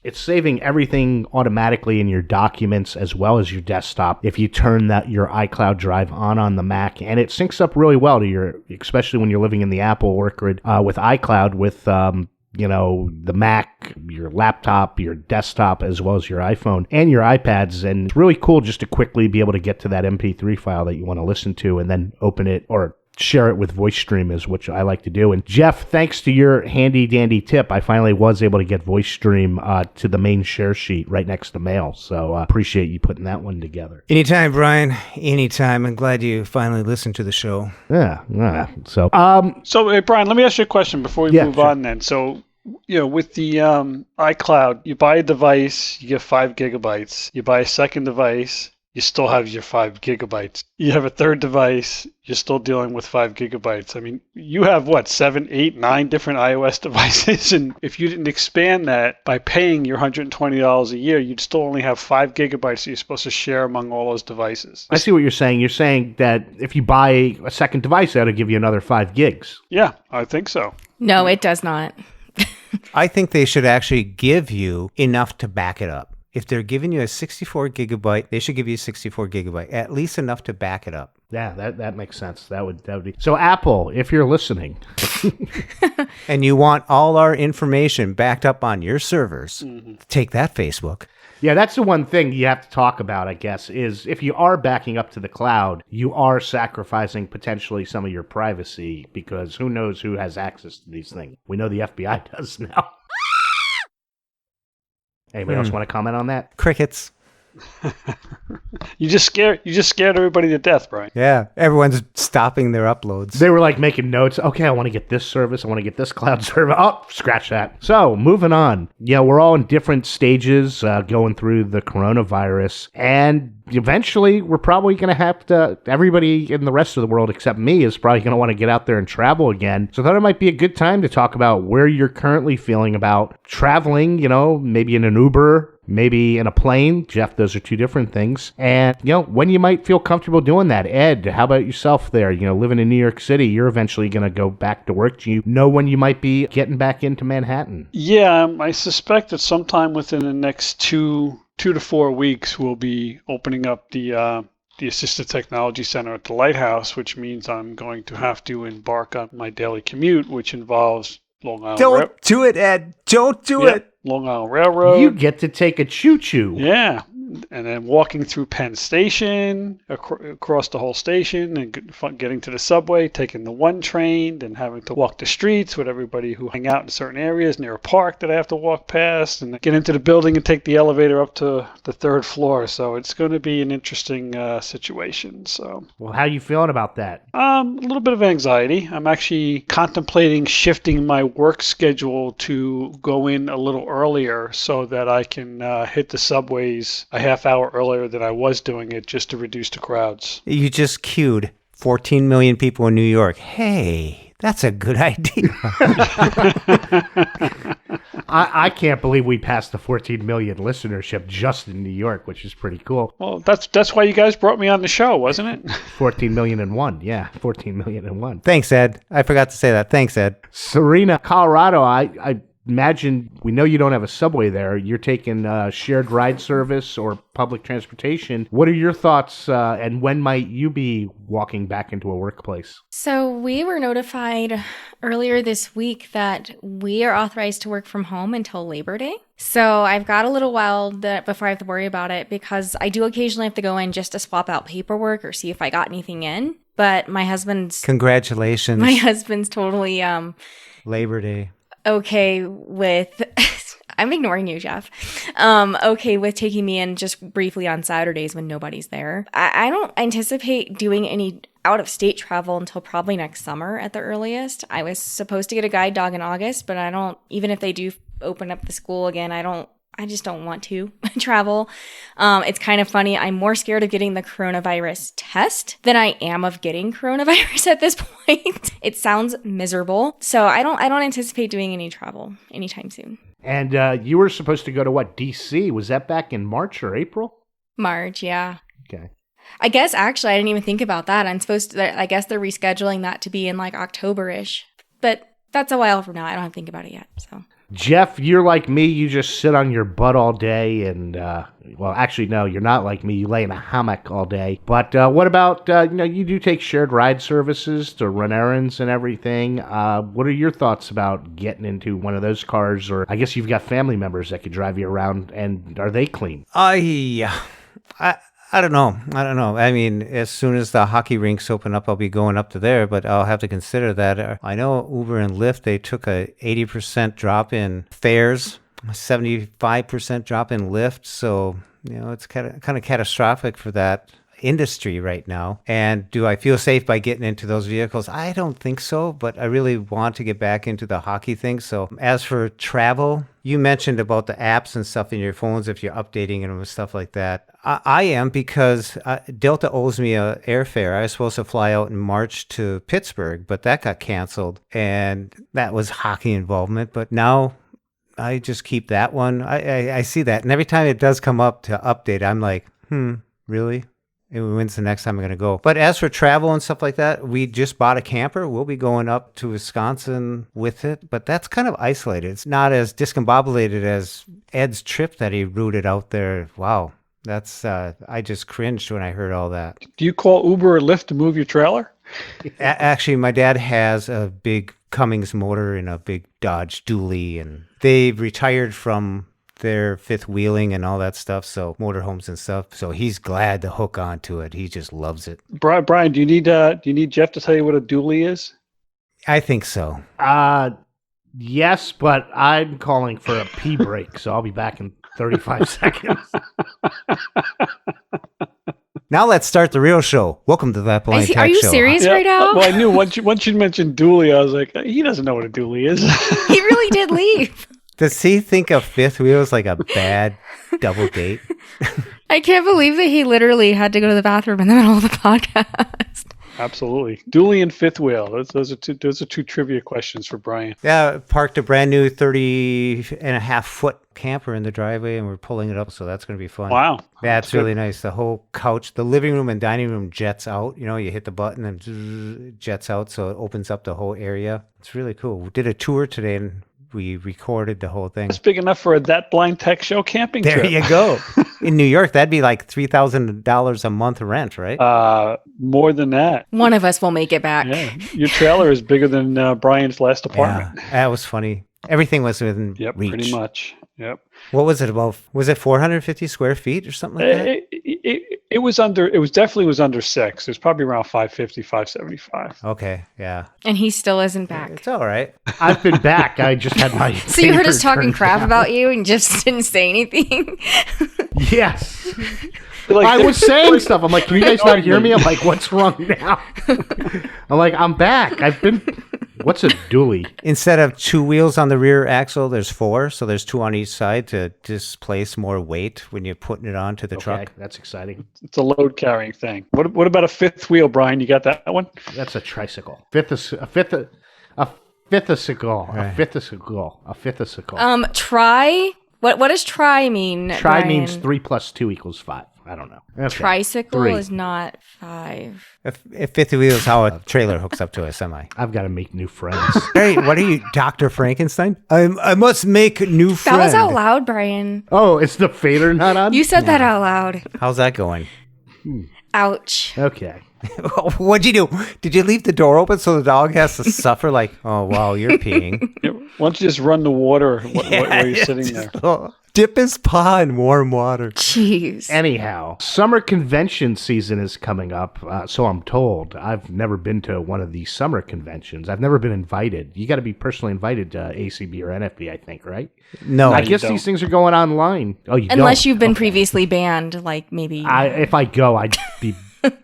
A: it's saving everything automatically in your documents as well as your desktop if you turn your iCloud Drive on the Mac. And it syncs up really well to especially when you're living in the Apple orchard with iCloud with the Mac, your laptop, your desktop, as well as your iPhone and your iPads. And it's really cool just to quickly be able to get to that MP3 file that you want to listen to and then open it or share it with voice stream is what I like to do. And Jeff, thanks to your handy dandy tip, I finally was able to get voice stream to the main share sheet right next to mail. So appreciate you putting that one together.
B: Anytime, Brian. Anytime. I'm glad you finally listened to the show.
A: Yeah. So,
E: hey, Brian, let me ask you a question before we move on then. So, with the iCloud, you buy a device, you get 5 gigabytes. You buy a second device, you still have your 5 gigabytes. You have a third device, you're still dealing with 5 gigabytes. I mean, you have 7, 8, 9 different iOS devices. And if you didn't expand that by paying your $120 a year, you'd still only have 5 gigabytes that you're supposed to share among all those devices.
A: I see what you're saying. You're saying that if you buy a second device, that'll give you another 5 gigs.
E: Yeah, I think so.
C: No, it does not.
B: I think they should actually give you enough to back it up. If they're giving you a 64 gigabyte, they should give you a 64 gigabyte, at least enough to back it up.
A: Yeah, that makes sense. That would be. So Apple, if you're listening,
B: and you want all our information backed up on your servers, take that, Facebook.
A: Yeah, that's the one thing you have to talk about, I guess, is if you are backing up to the cloud, you are sacrificing potentially some of your privacy because who knows who has access to these things. We know the FBI does now. Anybody else want to comment on that?
B: Crickets.
E: You just scared everybody to death, Brian.
B: Yeah, everyone's stopping their uploads.
A: They were like making notes. Okay, I want to get this service. I want to get this cloud service. Oh, scratch that. So moving on. Yeah, we're all in different stages going through the coronavirus. And eventually we're probably going to have to, everybody in the rest of the world except me is probably going to want to get out there and travel again. So I thought it might be a good time to talk about where you're currently feeling about traveling, maybe in an Uber, maybe in a plane. Jeff, those are two different things. And, when you might feel comfortable doing that. Ed, how about yourself there? Living in New York City, you're eventually going to go back to work. Do you know when you might be getting back into Manhattan?
E: Yeah, I suspect that sometime within the next 2 to 4 weeks, we'll be opening up the Assistive Technology Center at the Lighthouse, which means I'm going to have to embark on my daily commute, which involves Long Island
B: Don't do it, Ed. Don't do it.
E: Long Island Railroad.
A: You get to take a choo-choo.
E: Yeah. And then walking through Penn Station, across the whole station, and getting to the subway, taking the 1 train, then having to walk the streets with everybody who hang out in certain areas near a park that I have to walk past, and get into the building and take the elevator up to the 3rd floor. So it's going to be an interesting situation. So,
A: well, how are you feeling about that?
E: A little bit of anxiety. I'm actually contemplating shifting my work schedule to go in a little earlier so that I can hit the subways a half hour earlier than I was doing it, just to reduce the crowds.
B: You just queued 14 million people in New York. Hey, that's a good idea.
A: I can't believe we passed the 14 million listenership just in New York, which is pretty cool.
E: Well, that's why you guys brought me on the show, wasn't it?
A: 14 million and one. Yeah, 14 million and one.
B: Thanks, Ed. I forgot to say that. Thanks, Ed.
A: Serina, Colorado, I imagine, we know you don't have a subway there. You're taking shared ride service or public transportation. What are your thoughts, and when might you be walking back into a workplace?
C: So we were notified earlier this week that we are authorized to work from home until Labor Day. So I've got a little while before I have to worry about it, because I do occasionally have to go in just to swap out paperwork or see if I got anything in. But my husband's...
B: Congratulations.
C: My husband's totally...
B: Labor Day.
C: Okay with... I'm ignoring you, Jeff. Okay with taking me in just briefly on Saturdays when nobody's there. I don't anticipate doing any out-of-state travel until probably next summer at the earliest. I was supposed to get a guide dog in August, but I don't... Even if they do open up the school again, I just don't want to travel. It's kind of funny. I'm more scared of getting the coronavirus test than I am of getting coronavirus at this point. It sounds miserable. So I don't anticipate doing any travel anytime soon.
A: And you were supposed to go to what, DC? Was that back in March or April?
C: March, yeah.
A: Okay.
C: I guess actually I didn't even think about that. I guess they're rescheduling that to be in like October-ish. But that's a while from now. I don't have to think about it yet. So.
A: Jeff, you're like me. You just sit on your butt all day and, well, actually, no, you're not like me. You lay in a hammock all day. But what about, you do take shared ride services to run errands and everything. What are your thoughts about getting into one of those cars? Or I guess you've got family members that could drive you around, and are they clean?
B: I don't know. I mean, as soon as the hockey rinks open up, I'll be going up to there, but I'll have to consider that. I know Uber and Lyft, they took a 80% drop in fares, 75% drop in Lyft. So, it's kind of catastrophic for that industry right now. And do I feel safe by getting into those vehicles? I don't think so, but I really want to get back into the hockey thing. So as for travel, you mentioned about the apps and stuff in your phones if you're updating them and stuff like that. I am, because Delta owes me a airfare. I was supposed to fly out in March to Pittsburgh, but that got canceled, and that was hockey involvement. But now I just keep that one. I see that, and every time it does come up to update, I'm like, really? When's the next time I'm going to go? But as for travel and stuff like that, we just bought a camper. We'll be going up to Wisconsin with it, but that's kind of isolated. It's not as discombobulated as Ed's trip that he routed out there. Wow. That's, I just cringed when I heard all that.
E: Do you call Uber or Lyft to move your trailer?
B: Actually, my dad has a big Cummins motor and a big Dodge Dually, and they retired from their fifth wheeling and all that stuff, so motorhomes and stuff. So he's glad to hook onto it. He just loves it.
E: Brian, do you need Jeff to tell you what a dually is?
B: I think so.
A: Yes, but I'm calling for a pee break, so I'll be back in 35 seconds.
B: Now let's start the real show. Welcome to That Blind Tech Show.
C: Are you serious right now?
E: Well, I knew once you mentioned dually, I was like, he doesn't know what a dually is.
C: He really did leave.
B: Does he think of fifth wheels like a bad double date?
C: I can't believe that he literally had to go to the bathroom in the middle of the podcast.
E: Absolutely. Dually and fifth wheel. Those are two trivia questions for Brian.
B: Yeah, parked a brand new 30.5-foot camper in the driveway, and we're pulling it up, so that's going to be fun.
E: Wow.
B: That's really nice. The whole couch, the living room and dining room jets out. You hit the button and it jets out, so it opens up the whole area. It's really cool. We did a tour today, and we recorded the whole thing.
E: That's big enough for a That Blind Tech Show camping trip.
B: There you go. In New York, that'd be like $3,000 a month rent, right?
E: More than that.
C: One of us will make it back.
E: Yeah, your trailer is bigger than Brian's last apartment.
B: Yeah, that was funny. Everything was within reach.
E: Pretty much. Yep.
B: What was it about? Was it 450 square feet or something like that?
E: It was under. It was definitely was under 6. It was probably around 550, 575.
B: Okay, yeah.
C: And he still isn't back.
B: It's all right.
A: I've been back. I just had my.
C: So you heard us talking
A: turned
C: crap
A: down.
C: about you and just didn't say anything?
A: Yes.
E: Like,
A: I was saying stuff. I'm like, can you guys not hear me? I'm like, what's wrong now? I'm like, I'm back. What's a dually?
B: Instead of 2 wheels on the rear axle, there's 4. So there's 2 on each side to displace more weight when you're putting it onto the truck.
A: That's exciting.
E: It's a load carrying thing. What about a fifth wheel, Brian? You got that one?
A: That's a tricycle. A fifth-a-cycle.
C: Try. What does try mean?
A: Try
C: Brian?
A: means 3 + 2 = 5. I don't know. Okay.
C: Tricycle
A: 3.
C: is not 5.
B: If fifth wheel is how a trailer hooks up to a semi.
A: I've got to make new friends.
B: Hey, what are you, Dr. Frankenstein? I must make new friends.
C: That was out loud, Brian.
A: Oh, it's the fader not on?
C: You said that out loud.
B: How's that going?
C: Ouch.
A: Okay.
B: What'd you do? Did you leave the door open so the dog has to suffer like, oh, wow, you're peeing?
E: Yeah, why don't you just run the water while you're sitting there?
B: Dip his paw in warm water.
C: Jeez.
A: Anyhow, summer convention season is coming up, so I'm told. I've never been to one of these summer conventions. I've never been invited. You got to be personally invited to ACB or NFB, I think, right?
B: No.
A: I guess these things are going online. Oh, you
C: Unless
A: don't?
C: you've been
A: Okay.
C: previously banned, like maybe.
A: If I go, I'd be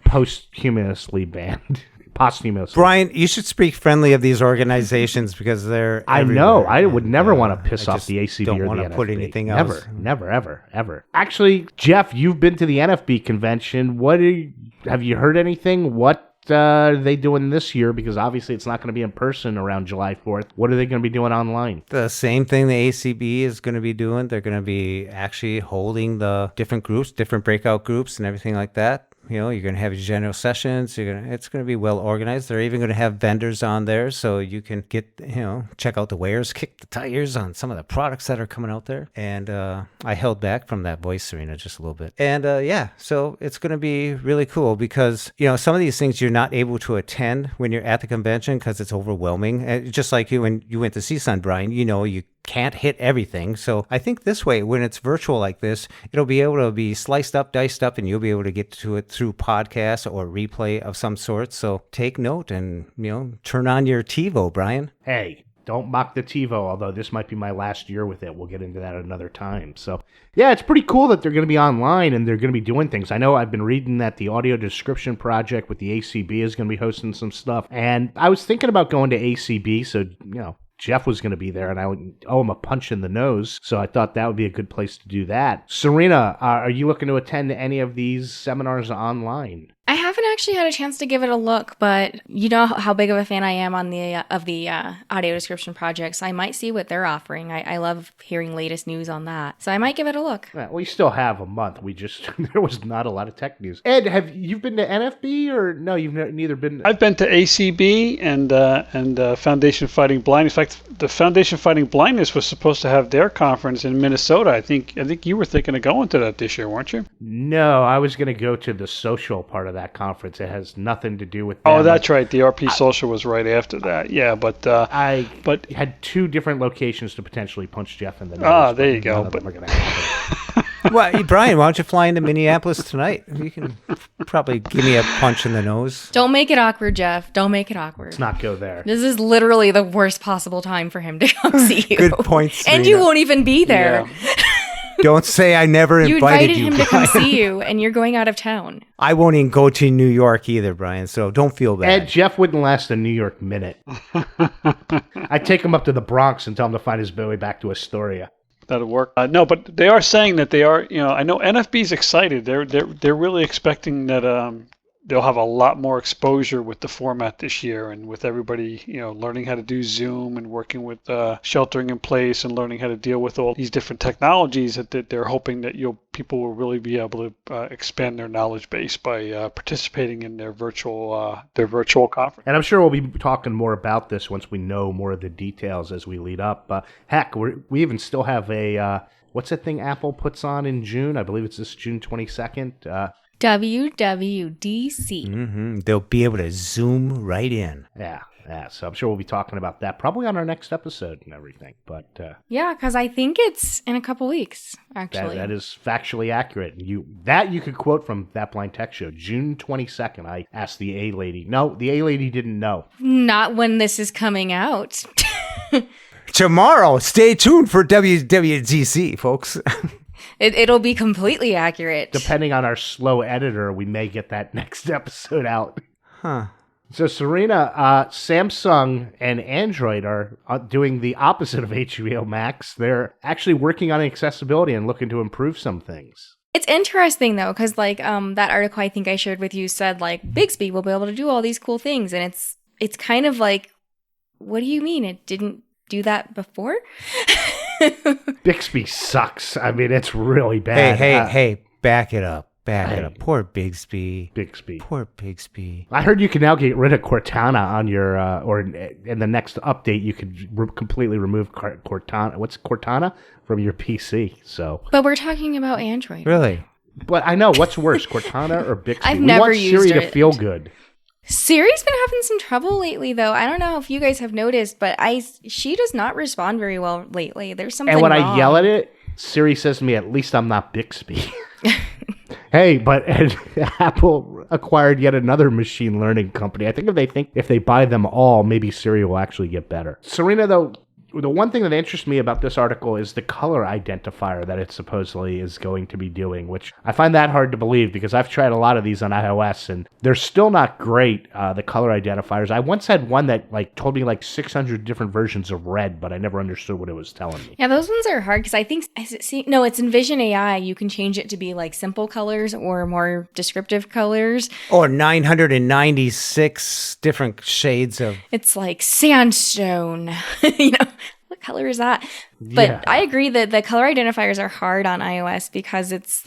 A: posthumously banned. Posthumously.
B: Brian, you should speak friendly of these organizations because they're
A: I
B: everywhere.
A: know. I would
B: And,
A: never want to piss
B: I
A: off
B: just
A: the ACB
B: don't
A: or the
B: want
A: NFB.
B: to put anything else.
A: Never, ever. Actually, Jeff, you've been to the NFB convention. Have you heard anything? What are they doing this year? Because obviously it's not going to be in person around July 4th. What are they going to be doing online?
B: The same thing the ACB is going to be doing. They're going to be actually holding the different groups, different breakout groups and everything like that. You're going to have your general sessions. It's going to be well organized. They're even going to have vendors on there so you can get, check out the wares, kick the tires on some of the products that are coming out there. And I held back from that voice, Serina, just a little bit. And so it's going to be really cool because, some of these things you're not able to attend when you're at the convention because it's overwhelming. Just like you when you went to CSUN, Brian, you can't hit everything. So I think this way, when it's virtual like this, it'll be able to be sliced up, diced up, and you'll be able to get to it through podcast or replay of some sort. So take note and, turn on your TiVo, Brian.
A: Hey, don't mock the TiVo, although this might be my last year with it. We'll get into that another time. So, yeah, it's pretty cool that they're going to be online and they're going to be doing things. I know I've been reading that the Audio Description Project with the ACB is going to be hosting some stuff. And I was thinking about going to ACB, so, Jeff was going to be there, and I would owe him a punch in the nose, so I thought that would be a good place to do that. Serina, are you looking to attend any of these seminars online?
C: I haven't actually had a chance to give it a look, but you know how big of a fan I am on the audio description project, so I might see what they're offering. I love hearing latest news on that, so I might give it a look.
A: Yeah, we still have a month. There was not a lot of tech news. Ed, have you been to NFB or no? You've neither been.
E: I've been to ACB and Foundation Fighting Blindness. In fact, the Foundation Fighting Blindness was supposed to have their conference in Minnesota. I think you were thinking of going to that this year, weren't you?
A: No, I was going to go to the social part of that conference. It has nothing to do with them.
E: Oh, that's right. The RP Social was right after that. Yeah, but
A: I had two different locations to potentially punch Jeff in the nose.
E: Ah, there you go.
A: But going to happen.
B: Well, hey, Brian, why don't you fly into Minneapolis tonight? You can probably give me a punch in the nose.
C: Don't make it awkward, Jeff. Don't make it awkward.
A: Let's not go there.
C: This is literally the worst possible time for him to come see you.
B: Good point, Serina.
C: And you won't even be there.
E: Yeah.
B: Don't say I never
C: You
B: invited
C: invited him to come see you, and you're going out of town.
B: I won't even go to New York either, Brian, so don't feel bad.
A: Ed, Jeff wouldn't last a New York minute. I'd take him up to the Bronx and tell him to find his way back to Astoria.
E: That'll work. No, but they are saying that they are. I know NFB's excited. They're really expecting that they'll have a lot more exposure with the format this year, and with everybody learning how to do Zoom and working with sheltering in place and learning how to deal with all these different technologies. That they're hoping that people will really be able to expand their knowledge base by participating in their virtual conference.
A: And I'm sure we'll be talking more about this once we know more of the details as we lead up. Heck, we even still have a what's that thing Apple puts on in June? I believe it's this June 22nd.
C: WWDC.
B: Mm-hmm. They'll be able to zoom right in.
A: Yeah. So I'm sure we'll be talking about that probably on our next episode and everything. But
C: yeah, because I think it's in a couple weeks, actually.
A: That is factually accurate. You could quote from That Blind Tech Show. June 22nd, I asked the A-Lady. No, the A-Lady didn't know.
C: Not when this is coming out.
B: Tomorrow, stay tuned for WWDC, folks.
C: It'll be completely accurate.
A: Depending on our slow editor, we may get that next episode out.
B: Huh.
A: So, Serina, Samsung and Android are doing the opposite of HBO Max. They're actually working on accessibility and looking to improve some things.
C: It's interesting, though, because that article I think I shared with you said, Bixby will be able to do all these cool things. And it's kind of like, what do you mean? It didn't do that before?
A: Bixby sucks. I mean, it's really bad.
B: Hey, back it up. Poor Bixby. Poor Bixby.
A: I heard you can now get rid of Cortana on your, or in the next update, you could completely remove Cortana. What's Cortana from your PC? So.
C: But we're talking about Android.
B: Really?
A: But I know, what's worse, Cortana or Bixby?
C: I've never used
A: Siri
C: it.
A: to feel good.
C: Siri's been having some trouble lately, though. I don't know if you guys have noticed, but she does not respond very well lately. There's something
A: And when
C: wrong.
A: I yell at it, Siri says to me, "At least I'm not Bixby." Hey, but Apple acquired yet another machine learning company. I think if they buy them all, maybe Siri will actually get better. Serina, though, the one thing that interests me about this article is the color identifier that it supposedly is going to be doing, which I find that hard to believe because I've tried a lot of these on iOS and they're still not great, the color identifiers. I once had one that told me 600 different versions of red, but I never understood what it was telling me.
C: Yeah, those ones are hard because I think, it's in Vision AI. You can change it to be simple colors or more descriptive colors.
B: Or 996 different shades of...
C: It's like sandstone, What color is that? But
A: Yeah.
C: I agree that the color identifiers are hard on iOS because it's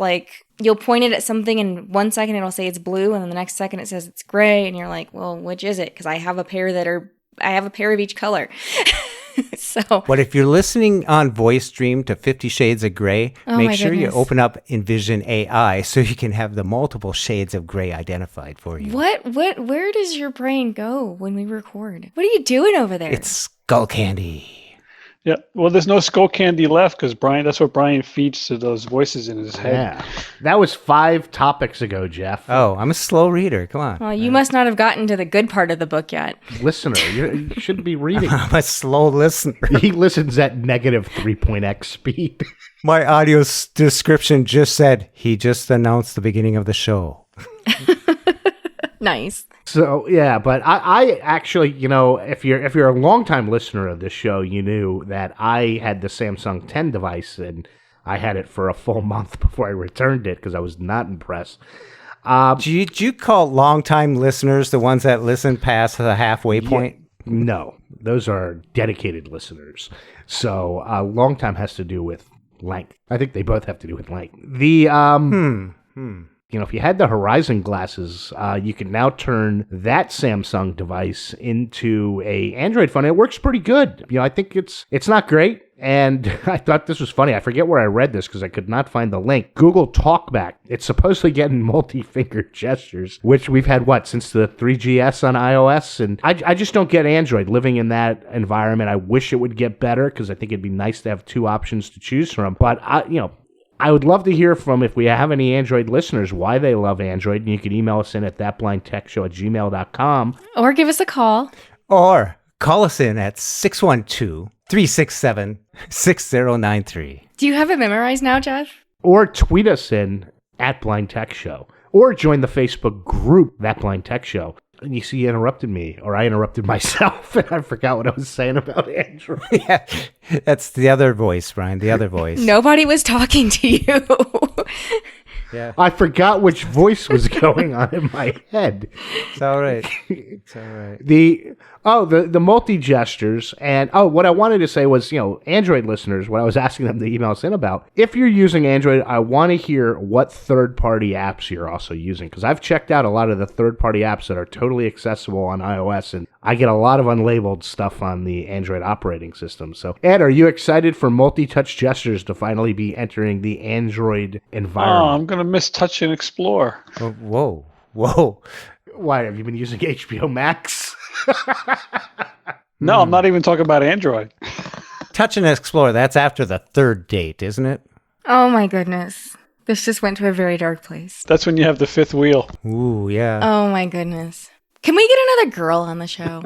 C: you'll point it at something and 1 second it'll say it's blue and then the next second it says it's gray and you're like, well, which is it? Because I have a pair of each color. So.
B: But if you're listening on voice stream to 50 Shades of Gray, make sure you open up Envision AI so you can have the multiple shades of gray identified for you.
C: Where does your brain go when we record? What are you doing over there?
B: It's skull candy.
E: Yeah. Well, there's no skull candy left because Brian. That's what Brian feeds to those voices in his head.
A: Yeah. That was 5 topics ago, Jeff.
B: Oh, I'm a slow reader. Come on.
C: Well, you must not have gotten to the good part of the book yet.
A: Listener, you shouldn't be reading.
B: I'm a slow listener.
A: He listens at negative 3.x speed.
B: My audio description just said, he just announced the beginning of the show.
C: Nice.
A: So yeah, but I actually, if you're a longtime listener of this show, you knew that I had the Samsung 10 device and I had it for a full month before I returned it because I was not impressed.
B: Do you call longtime listeners the ones that listen past the halfway point?
A: No, those are dedicated listeners. So long time has to do with length. I think they both have to do with length. The if you had the Horizon glasses, you can now turn that Samsung device into a Android phone. It works pretty good. I think it's not great. And I thought this was funny. I forget where I read this because I could not find the link. Google Talkback. It's supposedly getting multi-finger gestures, which we've had, since the 3GS on iOS? And I just don't get Android living in that environment. I wish it would get better because I think it'd be nice to have 2 options to choose from. But, I would love to hear from, if we have any Android listeners, why they love Android. And you can email us in at thatblindtechshow@gmail.com.
C: Or give us a call.
B: Or call us in at 612-367-6093.
C: Do you have it memorized now, Jeff?
A: Or tweet us in at Blind Tech Show. Or join the Facebook group, That Blind Tech Show. And you see, you interrupted me, or I interrupted myself, and I forgot what I was saying about Android.
B: Yeah, that's the other voice, Brian, the other voice.
C: Nobody was talking to you.
B: Yeah.
A: I forgot which voice was going on in my head.
B: It's all right. It's all right.
A: The multi-gestures, and what I wanted to say was, Android listeners, what I was asking them to email us in about, if you're using Android, I want to hear what third-party apps you're also using, because I've checked out a lot of the third-party apps that are totally accessible on iOS, and I get a lot of unlabeled stuff on the Android operating system. So, Ed, are you excited for multi-touch gestures to finally be entering the Android environment?
E: Oh, I'm going to miss Touch and Explore.
B: Oh, whoa.
A: Why, have you been using HBO Max?
E: No, I'm not even talking about Android.
B: Touch and Explore, that's after the 3rd date, isn't it?
C: Oh my goodness. This just went to a very dark place.
E: That's when you have the 5th wheel.
B: Ooh, yeah.
C: Oh my goodness. Can we get another girl on the show?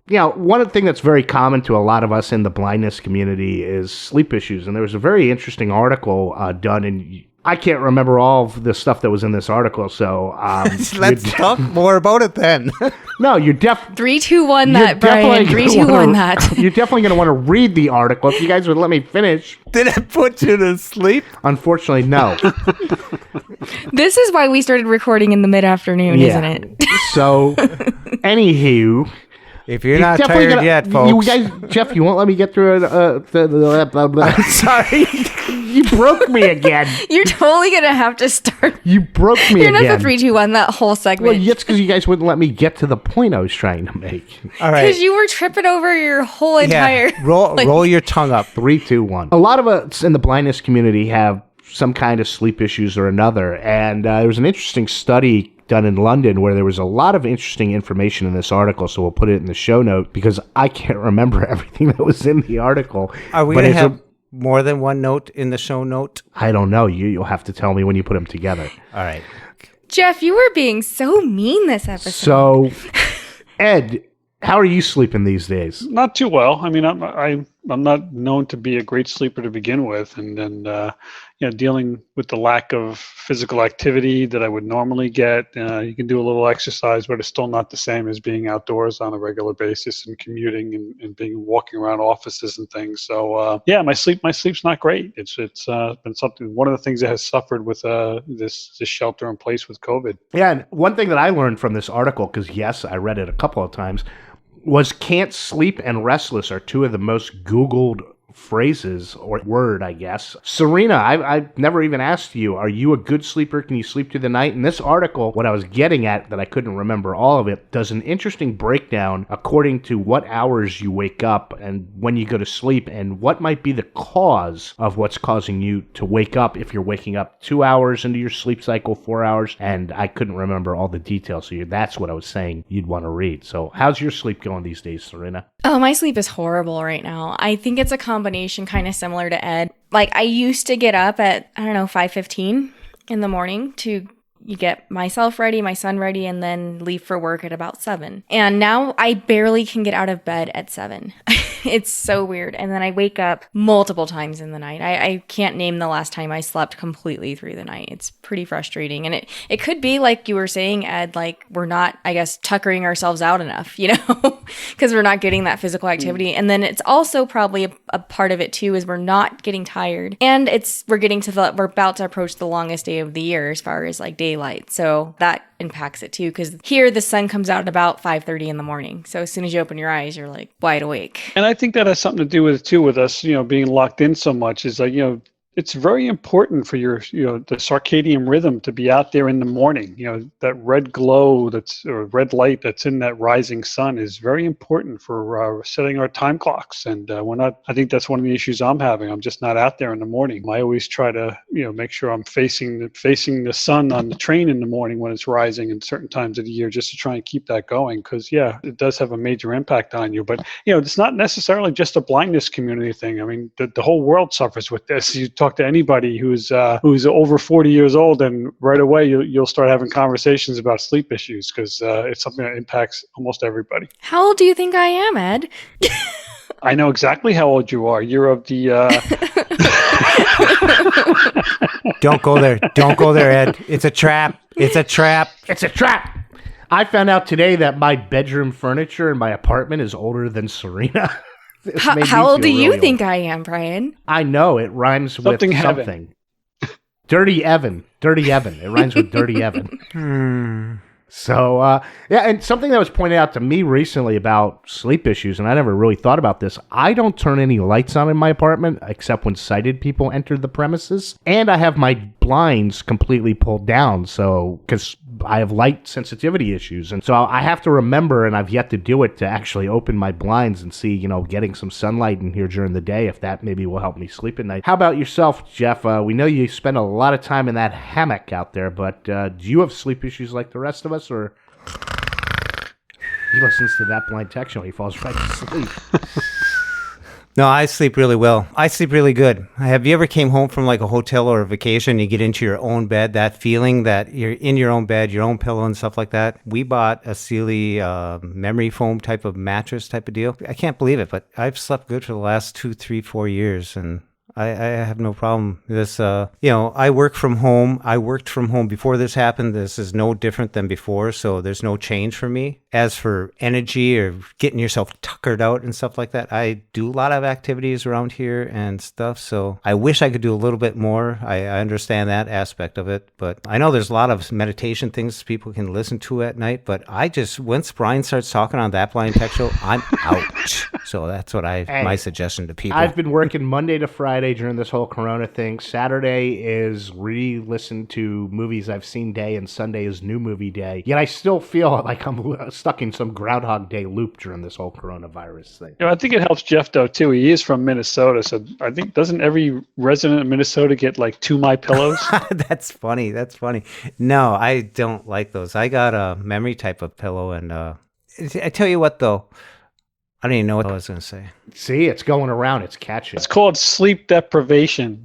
A: One thing that's very common to a lot of us in the blindness community is sleep issues. And there was a very interesting article done, and I can't remember all of the stuff that was in this article. So
B: let's talk more about it then.
A: No, you're definitely
C: 3, 2, 1 that, Brian. 3, 2, 1 that.
A: You're definitely going to want to read the article if you guys would let me finish.
B: Did it put you to sleep?
A: Unfortunately, no.
C: This is why we started recording in the mid-afternoon, isn't it?
A: So, anywho.
B: If you're not tired yet, folks.
A: You guys, Jeff, you won't let me get through it. I'm sorry. You broke me again.
C: You're totally going to have to start.
A: You broke me
C: You're
A: again.
C: not the 3, 2, 1 that whole segment.
A: Well, it's because you guys wouldn't let me get to the point I was trying to make.
B: All right.
C: Because you were tripping over your whole entire...
B: Yeah. Roll your tongue up.
A: 3, 2, 1. A lot of us in the blindness community have some kind of sleep issues or another. And there was an interesting study done in London where there was a lot of interesting information in this article. So we'll put it in the show note because I can't remember everything that was in the article.
B: Are we going to have more than one note in the show note?
A: I don't know. You'll have to tell me when you put them together.
B: All right.
C: Jeff, you were being so mean this episode.
A: So, Ed, how are you sleeping these days?
E: Not too well. I mean, I'm not known to be a great sleeper to begin with, and then dealing with the lack of physical activity that I would normally get. You can do a little exercise, but it's still not the same as being outdoors on a regular basis and commuting and being walking around offices and things. So my sleep's not great. It's been something. One of the things that has suffered with this shelter in place with COVID.
A: Yeah, and one thing that I learned from this article, because yes, I read it a couple of times, was can't sleep and restless are 2 of the most Googled phrases or word, I guess. Serina, I've never even asked you, are you a good sleeper? Can you sleep through the night? In this article, what I was getting at, that I couldn't remember all of it, does an interesting breakdown according to what hours you wake up and when you go to sleep, and what might be the cause of what's causing you to wake up if you're waking up 2 hours into your sleep cycle, 4 hours, and I couldn't remember all the details. So that's what I was saying you'd want to read. So how's your sleep going these days, Serina?
C: Oh, my sleep is horrible right now. I think it's a combination kind of similar to Ed. Like, I used to get up at, 5:15 in the morning to get myself ready, my son ready, and then leave for work at about 7. And now I barely can get out of bed at 7. It's so weird. And then I wake up multiple times in the night. I can't name the last time I slept completely through the night. It's pretty frustrating. And it could be like you were saying, Ed, like we're not, I guess, tuckering ourselves out enough, because we're not getting that physical activity. And then it's also probably a part of it too, is we're not getting tired. And we're about to approach the longest day of the year as far as like daylight. So that impacts it too, because here the sun comes out at about 5:30 in the morning. So as soon as you open your eyes, you're like wide awake.
E: And I think that has something to do with it too, with us, being locked in so much. Is like, it's very important for your, the circadian rhythm to be out there in the morning. That red glow or red light that's in that rising sun is very important for setting our time clocks. And I think that's one of the issues I'm having. I'm just not out there in the morning. I always try to, make sure I'm facing the sun on the train in the morning when it's rising in certain times of the year, just to try and keep that going. Because it does have a major impact on you. But, it's not necessarily just a blindness community thing. I mean, the whole world suffers with this. You talk to anybody who's over 40 years old, and right away you'll start having conversations about sleep issues, because it's something that impacts almost everybody.
C: How old do you think I am, Ed?
E: I know exactly how old you are. You're of the
B: Don't go there. Don't go there, Ed. It's a trap. It's a trap.
A: It's a trap. I found out today that my bedroom furniture in my apartment is older than Serina.
C: How old do you think I am, Brian?
A: I know, it rhymes with something. Dirty Evan. Dirty Evan. It rhymes with Dirty Evan. So, and something that was pointed out to me recently about sleep issues, and I never really thought about this, I don't turn any lights on in my apartment except when sighted people enter the premises. And I have my blinds completely pulled down, because I have light sensitivity issues. And so I have to remember, and I've yet to do it, to actually open my blinds and see, getting some sunlight in here during the day, if that maybe will help me sleep at night. How about yourself, Jeff? We know you spend a lot of time in that hammock out there, but do you have sleep issues like the rest of us, or he listens to that blind text show and he falls right to sleep?
B: No, I sleep really well. I sleep really good. Have you ever came home from like a hotel or a vacation, you get into your own bed, that feeling that you're in your own bed, your own pillow and stuff like that? We bought a Sealy memory foam type of mattress type of deal. I can't believe it, but I've slept good for the last 2, 3, 4 years, and I have no problem. This, I work from home. I worked from home before this happened. This is no different than before, so there's no change for me. As for energy or getting yourself tuckered out and stuff like that, I do a lot of activities around here and stuff, so I wish I could do a little bit more. I understand that aspect of it, but I know there's a lot of meditation things people can listen to at night, but once Brian starts talking on That Blind Tech Show, I'm out. So that's what my suggestion to people.
A: I've been working Monday to Friday during this whole Corona thing. Saturday is re-listen to movies I've seen day, and Sunday is new movie day. Yet I still feel like I'm stuck in some Groundhog Day loop during this whole coronavirus thing.
E: I think it helps Jeff though too. He is from Minnesota, so I think doesn't every resident of Minnesota get like 2 My Pillows?
B: That's funny. No, I don't like those. I got a memory type of pillow, and I tell you what though, I don't even know what I was going to say.
A: See, it's going around. It's catching.
E: It's called sleep deprivation.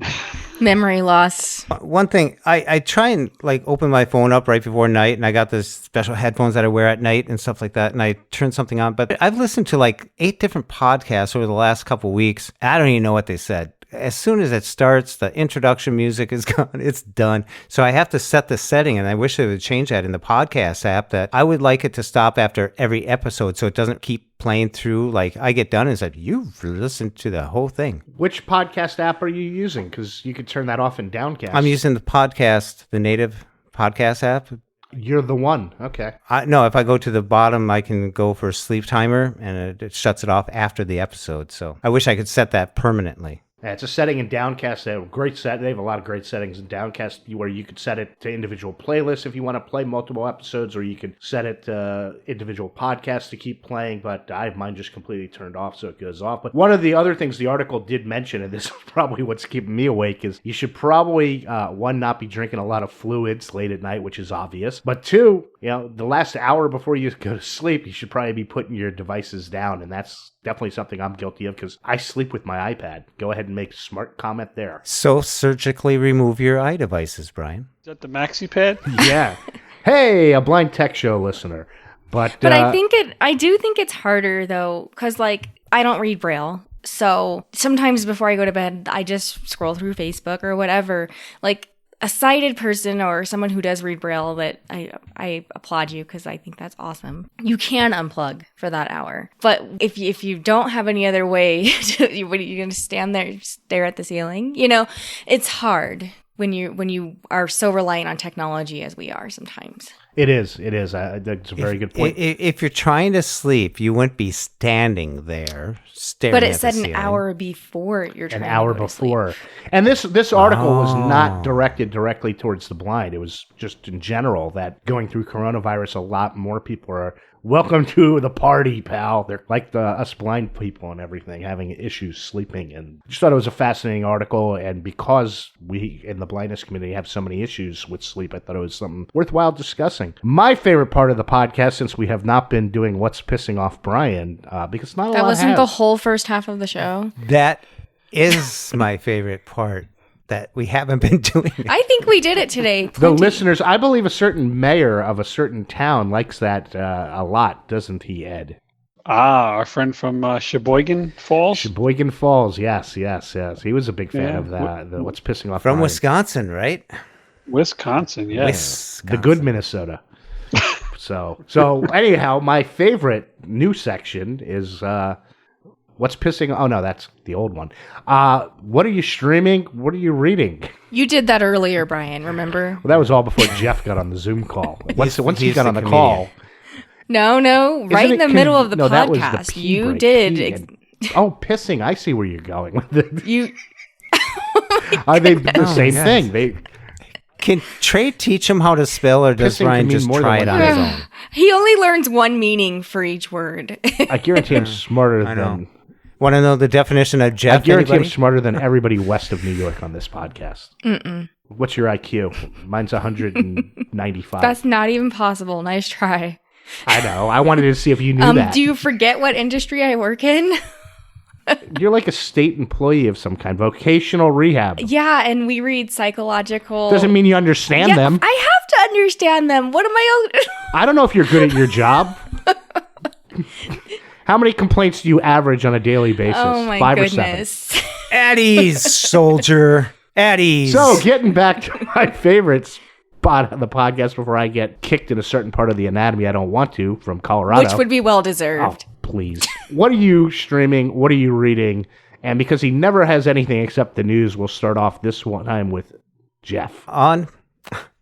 C: Memory loss.
B: One thing, I try and like open my phone up right before night, and I got this special headphones that I wear at night and stuff like that, and I turn something on. But I've listened to like 8 different podcasts over the last couple of weeks. I don't even know what they said. As soon as it starts, the introduction music is gone. It's done. So I have to set the setting, and I wish they would change that in the podcast app, that I would like it to stop after every episode so it doesn't keep playing through. Like I get done and it's like, you've listened to the whole thing.
A: Which podcast app are you using? Because you could turn that off in Downcast.
B: I'm using the native podcast app.
A: You're the one. Okay.
B: No, if I go to the bottom, I can go for a sleep timer, and it shuts it off after the episode. So I wish I could set that permanently.
A: Yeah, it's a setting in Downcast. They have a great set. They have a lot of great settings in Downcast where you could set it to individual playlists if you want to play multiple episodes, or you could set it to individual podcasts to keep playing. But I have mine just completely turned off, so it goes off. But one of the other things the article did mention, and this is probably what's keeping me awake, is you should probably, one, not be drinking a lot of fluids late at night, which is obvious. But two, the last hour before you go to sleep, you should probably be putting your devices down, and that's definitely something I'm guilty of because I sleep with my iPad. Go ahead and make a smart comment there.
B: So surgically remove your iDevices, Brian.
E: Is that the maxi pad?
A: Yeah. Hey, a blind tech show listener. But
C: I do think it's harder though, because like I don't read Braille. So sometimes before I go to bed, I just scroll through Facebook or whatever. Like a sighted person or someone who does read Braille, that I applaud you because I think that's awesome. You can unplug for that hour. But if you don't have any other way, what are you going to stand there, stare at the ceiling? It's hard when you are so reliant on technology as we are sometimes.
A: It is. That's a very good point.
B: If you're trying to sleep, you wouldn't be standing there staring at the ceiling.
C: But it said an hour before you're trying to go to sleep.
A: And this article was not directed directly towards the blind. It was just in general that going through coronavirus, a lot more people are welcome to the party, pal. They're like us blind people and everything, having issues sleeping. And I just thought it was a fascinating article. And because we in the blindness community have so many issues with sleep, I thought it was something worthwhile discussing. My favorite part of the podcast, since we have not been doing What's Pissing Off Brian, because not a lot
C: That wasn't
A: has.
C: the whole first half of the show.
B: That is my favorite part that we haven't been doing.
C: I think we did it today.
A: The
C: Plenty.
A: listeners, I believe a certain mayor of a certain town likes that a lot, doesn't he, Ed?
E: Our friend from Sheboygan Falls.
A: Sheboygan Falls, yes. He was a big fan of that. What's Pissing Off
B: From
A: Brian.
B: Wisconsin, right?
E: Wisconsin, yeah.
A: The good Minnesota. So anyhow, my favorite new section is What's Pissing... Oh, no, that's the old one. What are you streaming? What are you reading?
C: You did that earlier, Brian, remember?
A: Well, that was all before Jeff got on the Zoom call. Once he
B: he's
A: got
B: the
A: on the
B: comedian.
A: call...
C: No, right in the middle of the
A: no, that was the
C: podcast.
A: pee
C: You
A: break.
C: did.
A: Pissing. I see where you're going with it.
C: You...
A: Are they the same
B: yes.
A: thing?
B: Can Trey teach him how to spell, or does
A: Pissing can
B: Brian
A: mean
B: just
A: more
B: try it
A: than
B: on
A: one
B: his
A: thing.
B: own?
C: He only learns one meaning for each word.
A: I guarantee I'm smarter
B: I know.
A: than...
B: Want to know the definition of
A: I
B: Jeff?
A: guarantee
B: anybody?
A: I'm smarter than everybody west of New York on this podcast.
C: Mm-mm.
A: What's your IQ? Mine's 195.
C: That's not even possible. Nice try.
A: I know. I wanted to see if you knew that.
C: Do you forget what industry I work in?
A: You're like a state employee of some kind. Vocational rehab.
C: Yeah, and we read psychological...
A: Doesn't mean you understand them.
C: I have to understand them. What am I...
A: I don't know if you're good at your job. How many complaints do you average on a daily basis?
C: Oh my
A: 5
C: goodness.
A: or 7?
B: At ease, soldier. At ease.
A: So, getting back to my favorite spot on the podcast before I get kicked in a certain part of the anatomy I don't want to from Colorado.
C: Which would be well
A: Oh,
C: deserved.
A: please. What are you streaming? What are you reading? And because he never has anything except the news, we'll start off this one time with Jeff.
B: On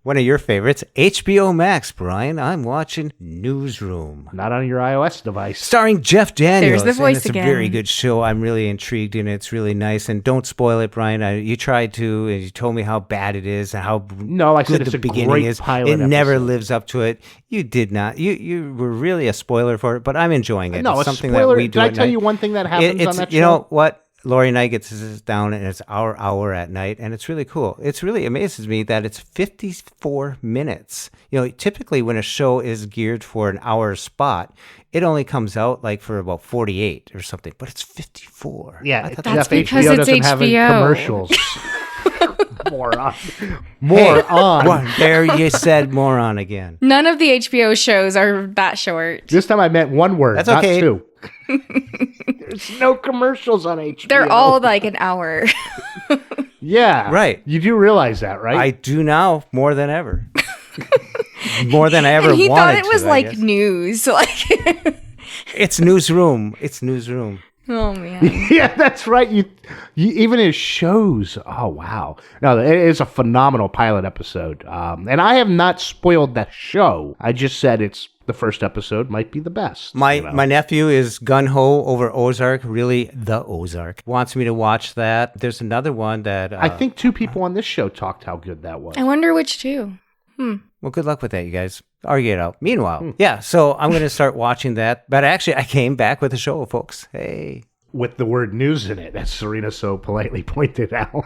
B: one of your favorites, HBO Max, Brian, I'm watching Newsroom.
A: Not on your iOS device.
B: Starring Jeff Daniels.
C: There's the voice
B: and it's
C: again.
B: a very good show. I'm really intrigued and it's really nice. And don't spoil it, Brian. You tried to, and you told me how bad it is and how
A: No, I said
B: good
A: it's
B: the
A: a
B: beginning
A: great
B: is.
A: pilot
B: It never
A: episode.
B: lives up to it. You did not. You were really a spoiler for it, but I'm enjoying it.
A: No,
B: it's
A: a
B: something
A: spoiler.
B: that we do
A: Did I
B: at
A: tell
B: night.
A: you one thing that happens
B: It's
A: on that show?
B: you know what? Lori and I get to sit down, and it's our hour at night, and it's really cool. It's really amazes me that it's 54 minutes. Typically when a show is geared for an hour spot, it only comes out like for about 48 or something, but it's 54.
A: Yeah,
B: I thought
C: That's
A: Jeff,
C: because
A: HBO
C: it's
A: doesn't have any
C: HBO.
A: commercials. Moron.
B: Well, there you said moron again.
C: None of the HBO shows are that short.
A: This time I meant one word,
B: That's
A: not
B: okay.
A: 2. There's no commercials on HBO.
C: They're all like an hour.
A: Yeah.
B: Right.
A: You do realize that, right?
B: I do now more than ever. More than I ever
C: And he
B: wanted
C: thought it was
B: to, I
C: like
B: guess.
C: news. Like
B: It's Newsroom. It's Newsroom.
C: Oh man.
A: Yeah, that's right. You even his shows. Oh wow. No, it is a phenomenal pilot episode. And I have not spoiled that show. I just said it's the first episode might be the best.
B: My nephew is gun-ho over Ozark, really the Ozark. Wants me to watch that. There's another one that...
A: I think 2 people on this show talked how good that was.
C: I wonder which two.
B: Well, good luck with that, you guys. Argue it out. Meanwhile, yeah, so I'm going to start watching that. But actually, I came back with a show, folks. Hey.
A: With the word news in it, as Serina so politely pointed out.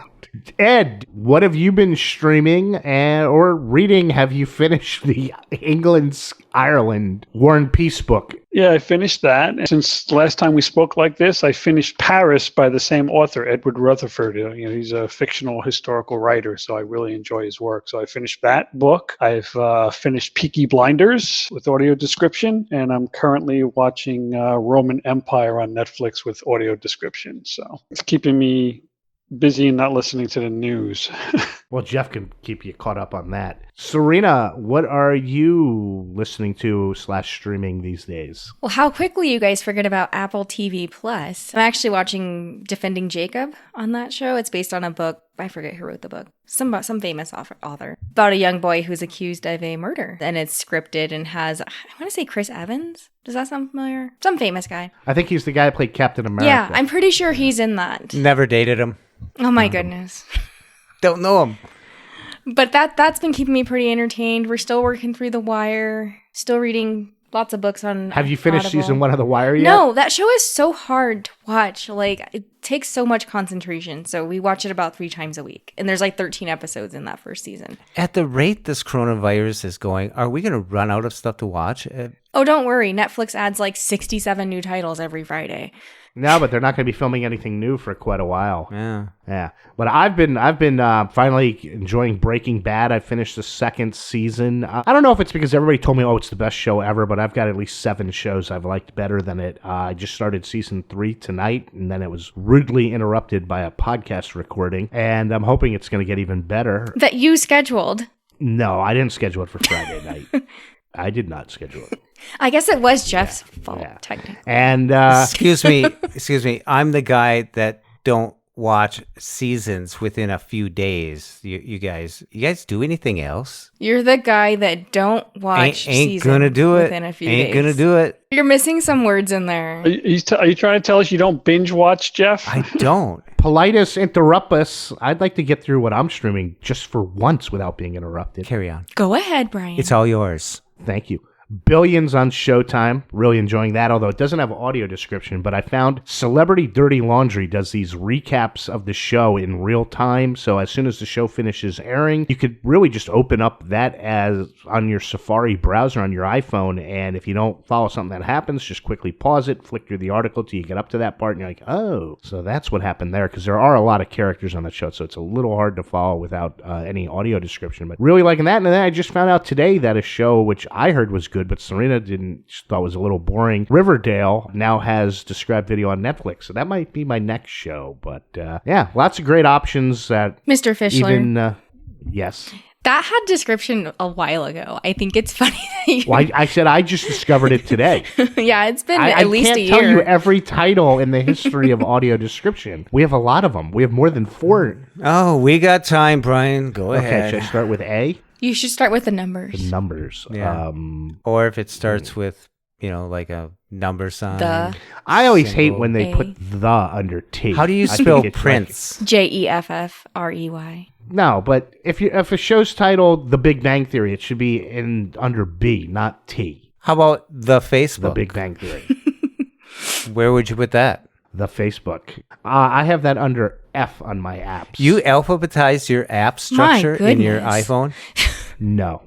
A: Ed, what have you been streaming or reading? Have you finished the England's Ireland War and Peace book?
E: Yeah, I finished that. Since the last time we spoke like this, I finished Paris by the same author, Edward Rutherford. He's a fictional historical writer, so I really enjoy his work. So I finished that book. I've finished Peaky Blinders with audio description, and I'm currently watching Roman Empire on Netflix with audio description. So it's keeping me busy and not listening to the news.
A: Well, Jeff can keep you caught up on that. Serina, what are you listening to / streaming these days?
C: Well, how quickly you guys forget about Apple TV Plus. I'm actually watching Defending Jacob on that show. It's based on a book. I forget who wrote the book. Some famous author. About a young boy who's accused of a murder. And it's scripted and has, I want to say Chris Evans. Does that sound familiar? Some famous guy.
A: I think he's the guy that played Captain America.
C: Yeah, I'm pretty sure he's in that.
B: Never dated him.
C: Oh my goodness.
B: Don't know him.
C: But that's been keeping me pretty entertained. We're still working through The Wire. Still reading lots of books on
A: Have you finished
C: Audible.
A: season 1 of The Wire yet?
C: No, that show is so hard to watch. Like, it takes so much concentration. So we watch it about 3 times a week. And there's like 13 episodes in that first season.
B: At the rate this coronavirus is going, are we going to run out of stuff to watch?
C: Oh, don't worry. Netflix adds like 67 new titles every Friday.
A: No, but they're not going to be filming anything new for quite a while.
B: Yeah.
A: But I've been finally enjoying Breaking Bad. I finished the 2nd season. I don't know if it's because everybody told me, it's the best show ever, but I've got at least 7 shows I've liked better than it. I just started season 3 tonight, and then it was rudely interrupted by a podcast recording, and I'm hoping it's going to get even better.
C: That you scheduled.
A: No, I didn't schedule it for Friday night. I did not schedule it.
C: I guess it was Jeff's fault, technically.
A: And
B: excuse me. I'm the guy that don't watch seasons within a few days. You guys do anything else?
C: You're the guy that don't watch
B: ain't
C: seasons
B: gonna do it.
C: within a few days.
B: Ain't gonna do it.
C: You're missing some words in there.
E: Are you trying to tell us you don't binge watch, Jeff?
B: I don't.
A: Politis interruptus. I'd like to get through what I'm streaming just for once without being interrupted.
B: Carry on.
C: Go ahead, Brian.
B: It's all yours.
A: Thank you. Billions on Showtime. Really enjoying that, although it doesn't have audio description. But I found Celebrity Dirty Laundry does these recaps of the show in real time. So as soon as the show finishes airing, you could really just open up that as on your Safari browser on your iPhone. And if you don't follow something that happens, just quickly pause it, flick through the article till you get up to that part. And you're like, oh, so that's what happened there. Because there are a lot of characters on the show. So it's a little hard to follow without any audio description. But really liking that. And then I just found out today that a show which I heard was good, but Serina thought was a little boring. Riverdale now has described video on Netflix, so that might be my next show. But yeah, lots of great options. That
C: Mr. Fischler.
A: Even yes,
C: that had description a while ago. I think it's funny that you...
A: Well, I said I just discovered it today.
C: Yeah, it's been at least a year.
A: I can't tell you every title in the history of audio description. We have a lot of them. We have more than 4.
B: Oh, we got time, Brian. Go
A: Okay,
B: ahead.
A: should I start with A?
C: You should start with the numbers.
A: The numbers.
B: Yeah. Or if it starts with, like a number sign.
C: The.
A: I always hate when
C: A.
A: they put the under T.
B: How do you
A: I think
B: spell
A: it's
B: Prince?
C: Jeffrey.
A: No, but if a show's titled The Big Bang Theory, it should be under B, not T.
B: How about the Facebook?
A: The Big Bang Theory.
B: Where would you put that?
A: The Facebook. I have that under F on my apps.
B: You alphabetize your app structure in your iPhone?
A: No.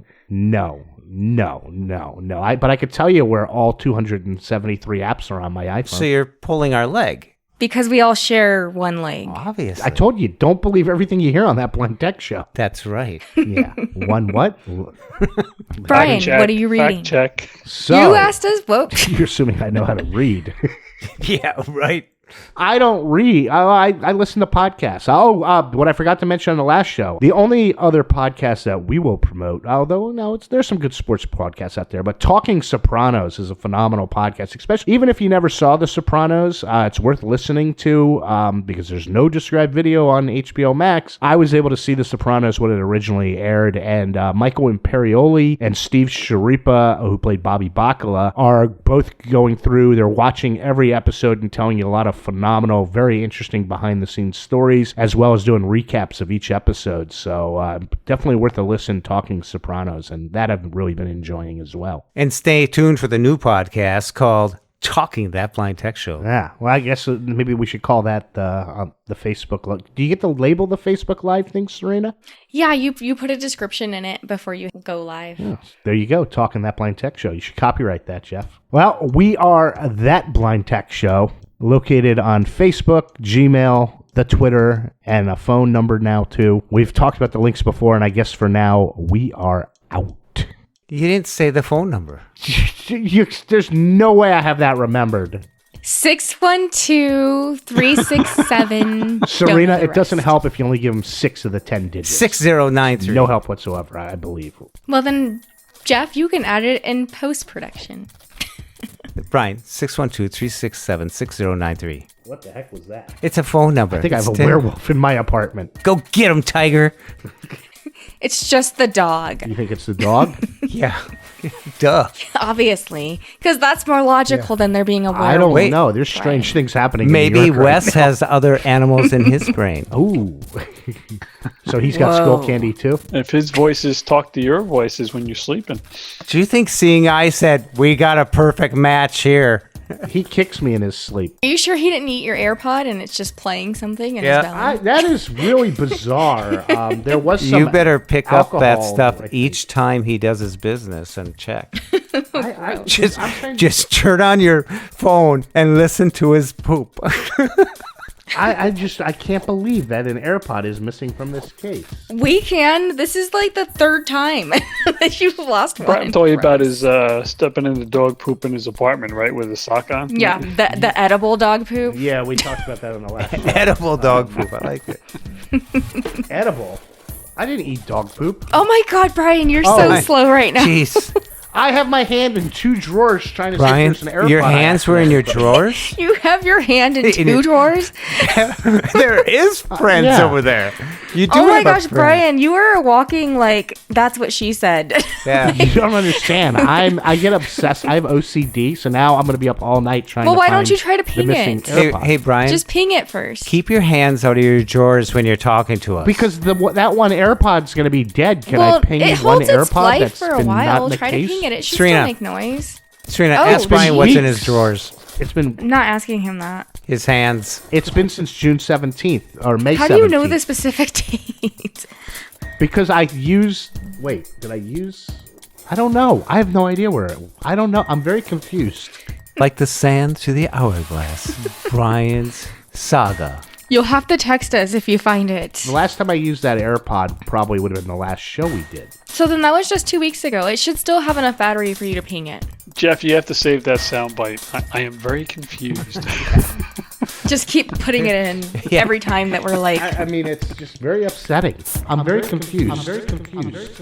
A: But I could tell you where all 273 apps are on my iPhone.
B: So you're pulling our leg.
C: Because we all share one leg.
B: Obviously.
A: I told you, don't believe everything you hear on that Blunt Tech show.
B: That's right.
A: Yeah. One what?
C: Brian, what are you reading?
E: Fact check.
A: So,
C: you asked us? Whoa.
A: You're assuming I know how to read.
B: Yeah, right.
A: I don't read. I listen to podcasts. What I forgot to mention on the last show, the only other podcast that we will promote, although no, there's some good sports podcasts out there, but Talking Sopranos is a phenomenal podcast, especially even if you never saw The Sopranos, it's worth listening to because there's no described video on HBO Max. I was able to see The Sopranos when it originally aired, and Michael Imperioli and Steve Schirripa, who played Bobby Bacala, are both going through, they're watching every episode and telling you a lot of phenomenal, very interesting behind-the-scenes stories, as well as doing recaps of each episode. So definitely worth a listen, Talking Sopranos, and that I've really been enjoying as well.
B: And stay tuned for the new podcast called Talking That Blind Tech Show.
A: Yeah, well, I guess maybe we should call that the Facebook. Do you get to label the Facebook Live thing, Serena?
C: Yeah, you put a description in it before you go live.
A: Yeah, there you go, Talking That Blind Tech Show. You should copyright that, Jeff. Well, we are That Blind Tech Show, located on Facebook, Gmail, the Twitter, and a phone number now, too. We've talked about the links before, and I guess for now, we are out.
B: You didn't say the phone number.
A: There's no way I have that remembered.
C: 612-367.
A: Serena, it doesn't help if you only give them 6 of the 10 digits.
B: 6093.
A: No help whatsoever, I believe.
C: Well, then, Jeff, you can add it in post-production.
B: Brian, 612-367-6093.
A: What the heck was that?
B: It's a phone number.
A: I think I have a werewolf in my apartment.
B: Go get him, Tiger.
C: It's just the dog.
A: You think it's the dog?
B: Yeah. Duh.
C: Obviously. Because that's more logical than there being a werewolf.
A: I don't know. There's strange things happening
B: Maybe
A: in New York
B: Wes
A: right now.
B: has other animals in his brain.
A: Ooh. So he's got skull candy too?
E: If his voices talk to your voices when you're sleeping.
B: Do you think Seeing Eye said, we got a perfect match here?
A: He kicks me in his sleep.
C: Are you sure he didn't eat your AirPod and it's just playing something in his belly?
A: That is really bizarre. There was some
B: You better pick up that
A: alcohol,
B: stuff
A: I think.
B: each time he does his business and check.
A: I'm trying to-
B: Just turn on your phone and listen to his poop.
A: I can't believe that an AirPod is missing from this case.
C: We can. This is like the third time that you've lost one.
E: Brian told you about his stepping in the dog poop in his apartment, right, with his sock on?
C: Yeah, the edible dog poop.
A: Yeah, we talked about that on the last show.
B: Edible dog poop. I like it.
A: Edible? I didn't eat dog poop.
C: Oh my God, Brian, you're so slow right now.
B: Jeez.
A: I have my hand in 2 drawers trying to
B: Brian,
A: see if there's an AirPod.
B: your hands were in your drawers?
C: You have your hand in 2 drawers?
B: There is friends over there. You do
C: Oh my
B: have a
C: gosh,
B: friend.
C: Brian, you are walking like that's what she said.
B: Yeah.
A: You don't understand. I get obsessed. I have OCD, so now I'm going to be up all night trying
C: Well,
A: to
C: why
A: find
C: don't you try to
A: the
C: ping
A: missing
C: it?
A: AirPod.
B: Hey, Brian,
C: Just ping it first.
B: keep your hands out of your drawers when you're talking to us.
A: Because that one AirPod's going to be dead. Can
C: well,
A: I ping
C: it
A: one
C: holds its
A: AirPod
C: life
A: that's
C: for a
A: been not
C: while.
A: in the
C: Try
A: case?
C: to ping it. It should
B: Serena.
C: still make noise.
B: Serena,
C: Oh.
B: ask
C: It's been
B: Brian what's in
A: weeks.
B: his drawers.
A: It's been
C: I'm not asking him that.
B: His hands.
A: It's been since June 17th or May 17th.
C: How do you know the specific date?
A: Because I used. Wait, did I use? I don't know. I have no idea where. I don't know. I'm very confused.
B: Like the sand to the hourglass. Brian's saga.
C: You'll have to text us if you find it.
A: The last time I used that AirPod probably would have been the last show we did.
C: So then that was just 2 weeks ago. It should still have enough battery for you to ping it.
E: Jeff, you have to save that soundbite. I am very confused.
C: Just keep putting it in every time that we're like,
A: I mean, it's just very upsetting. I'm very confused. I'm very confused.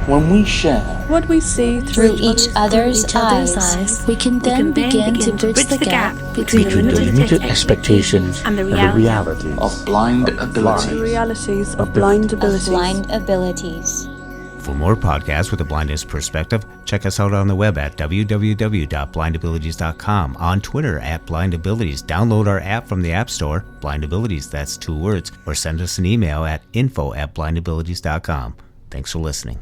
F: When we share
G: what we see
H: through each other's eyes, we can then begin to bridge the gap between
F: the limited expectations and the realities
E: of blind ability.
G: the realities of blind abilities.
H: blind abilities.
B: For more podcasts with a blindness perspective, check us out on the web at www.blindabilities.com, on Twitter at blindabilities. Download our app from the App Store, blindabilities, that's 2 words, or send us an email at info@blindabilities.com. Thanks for listening.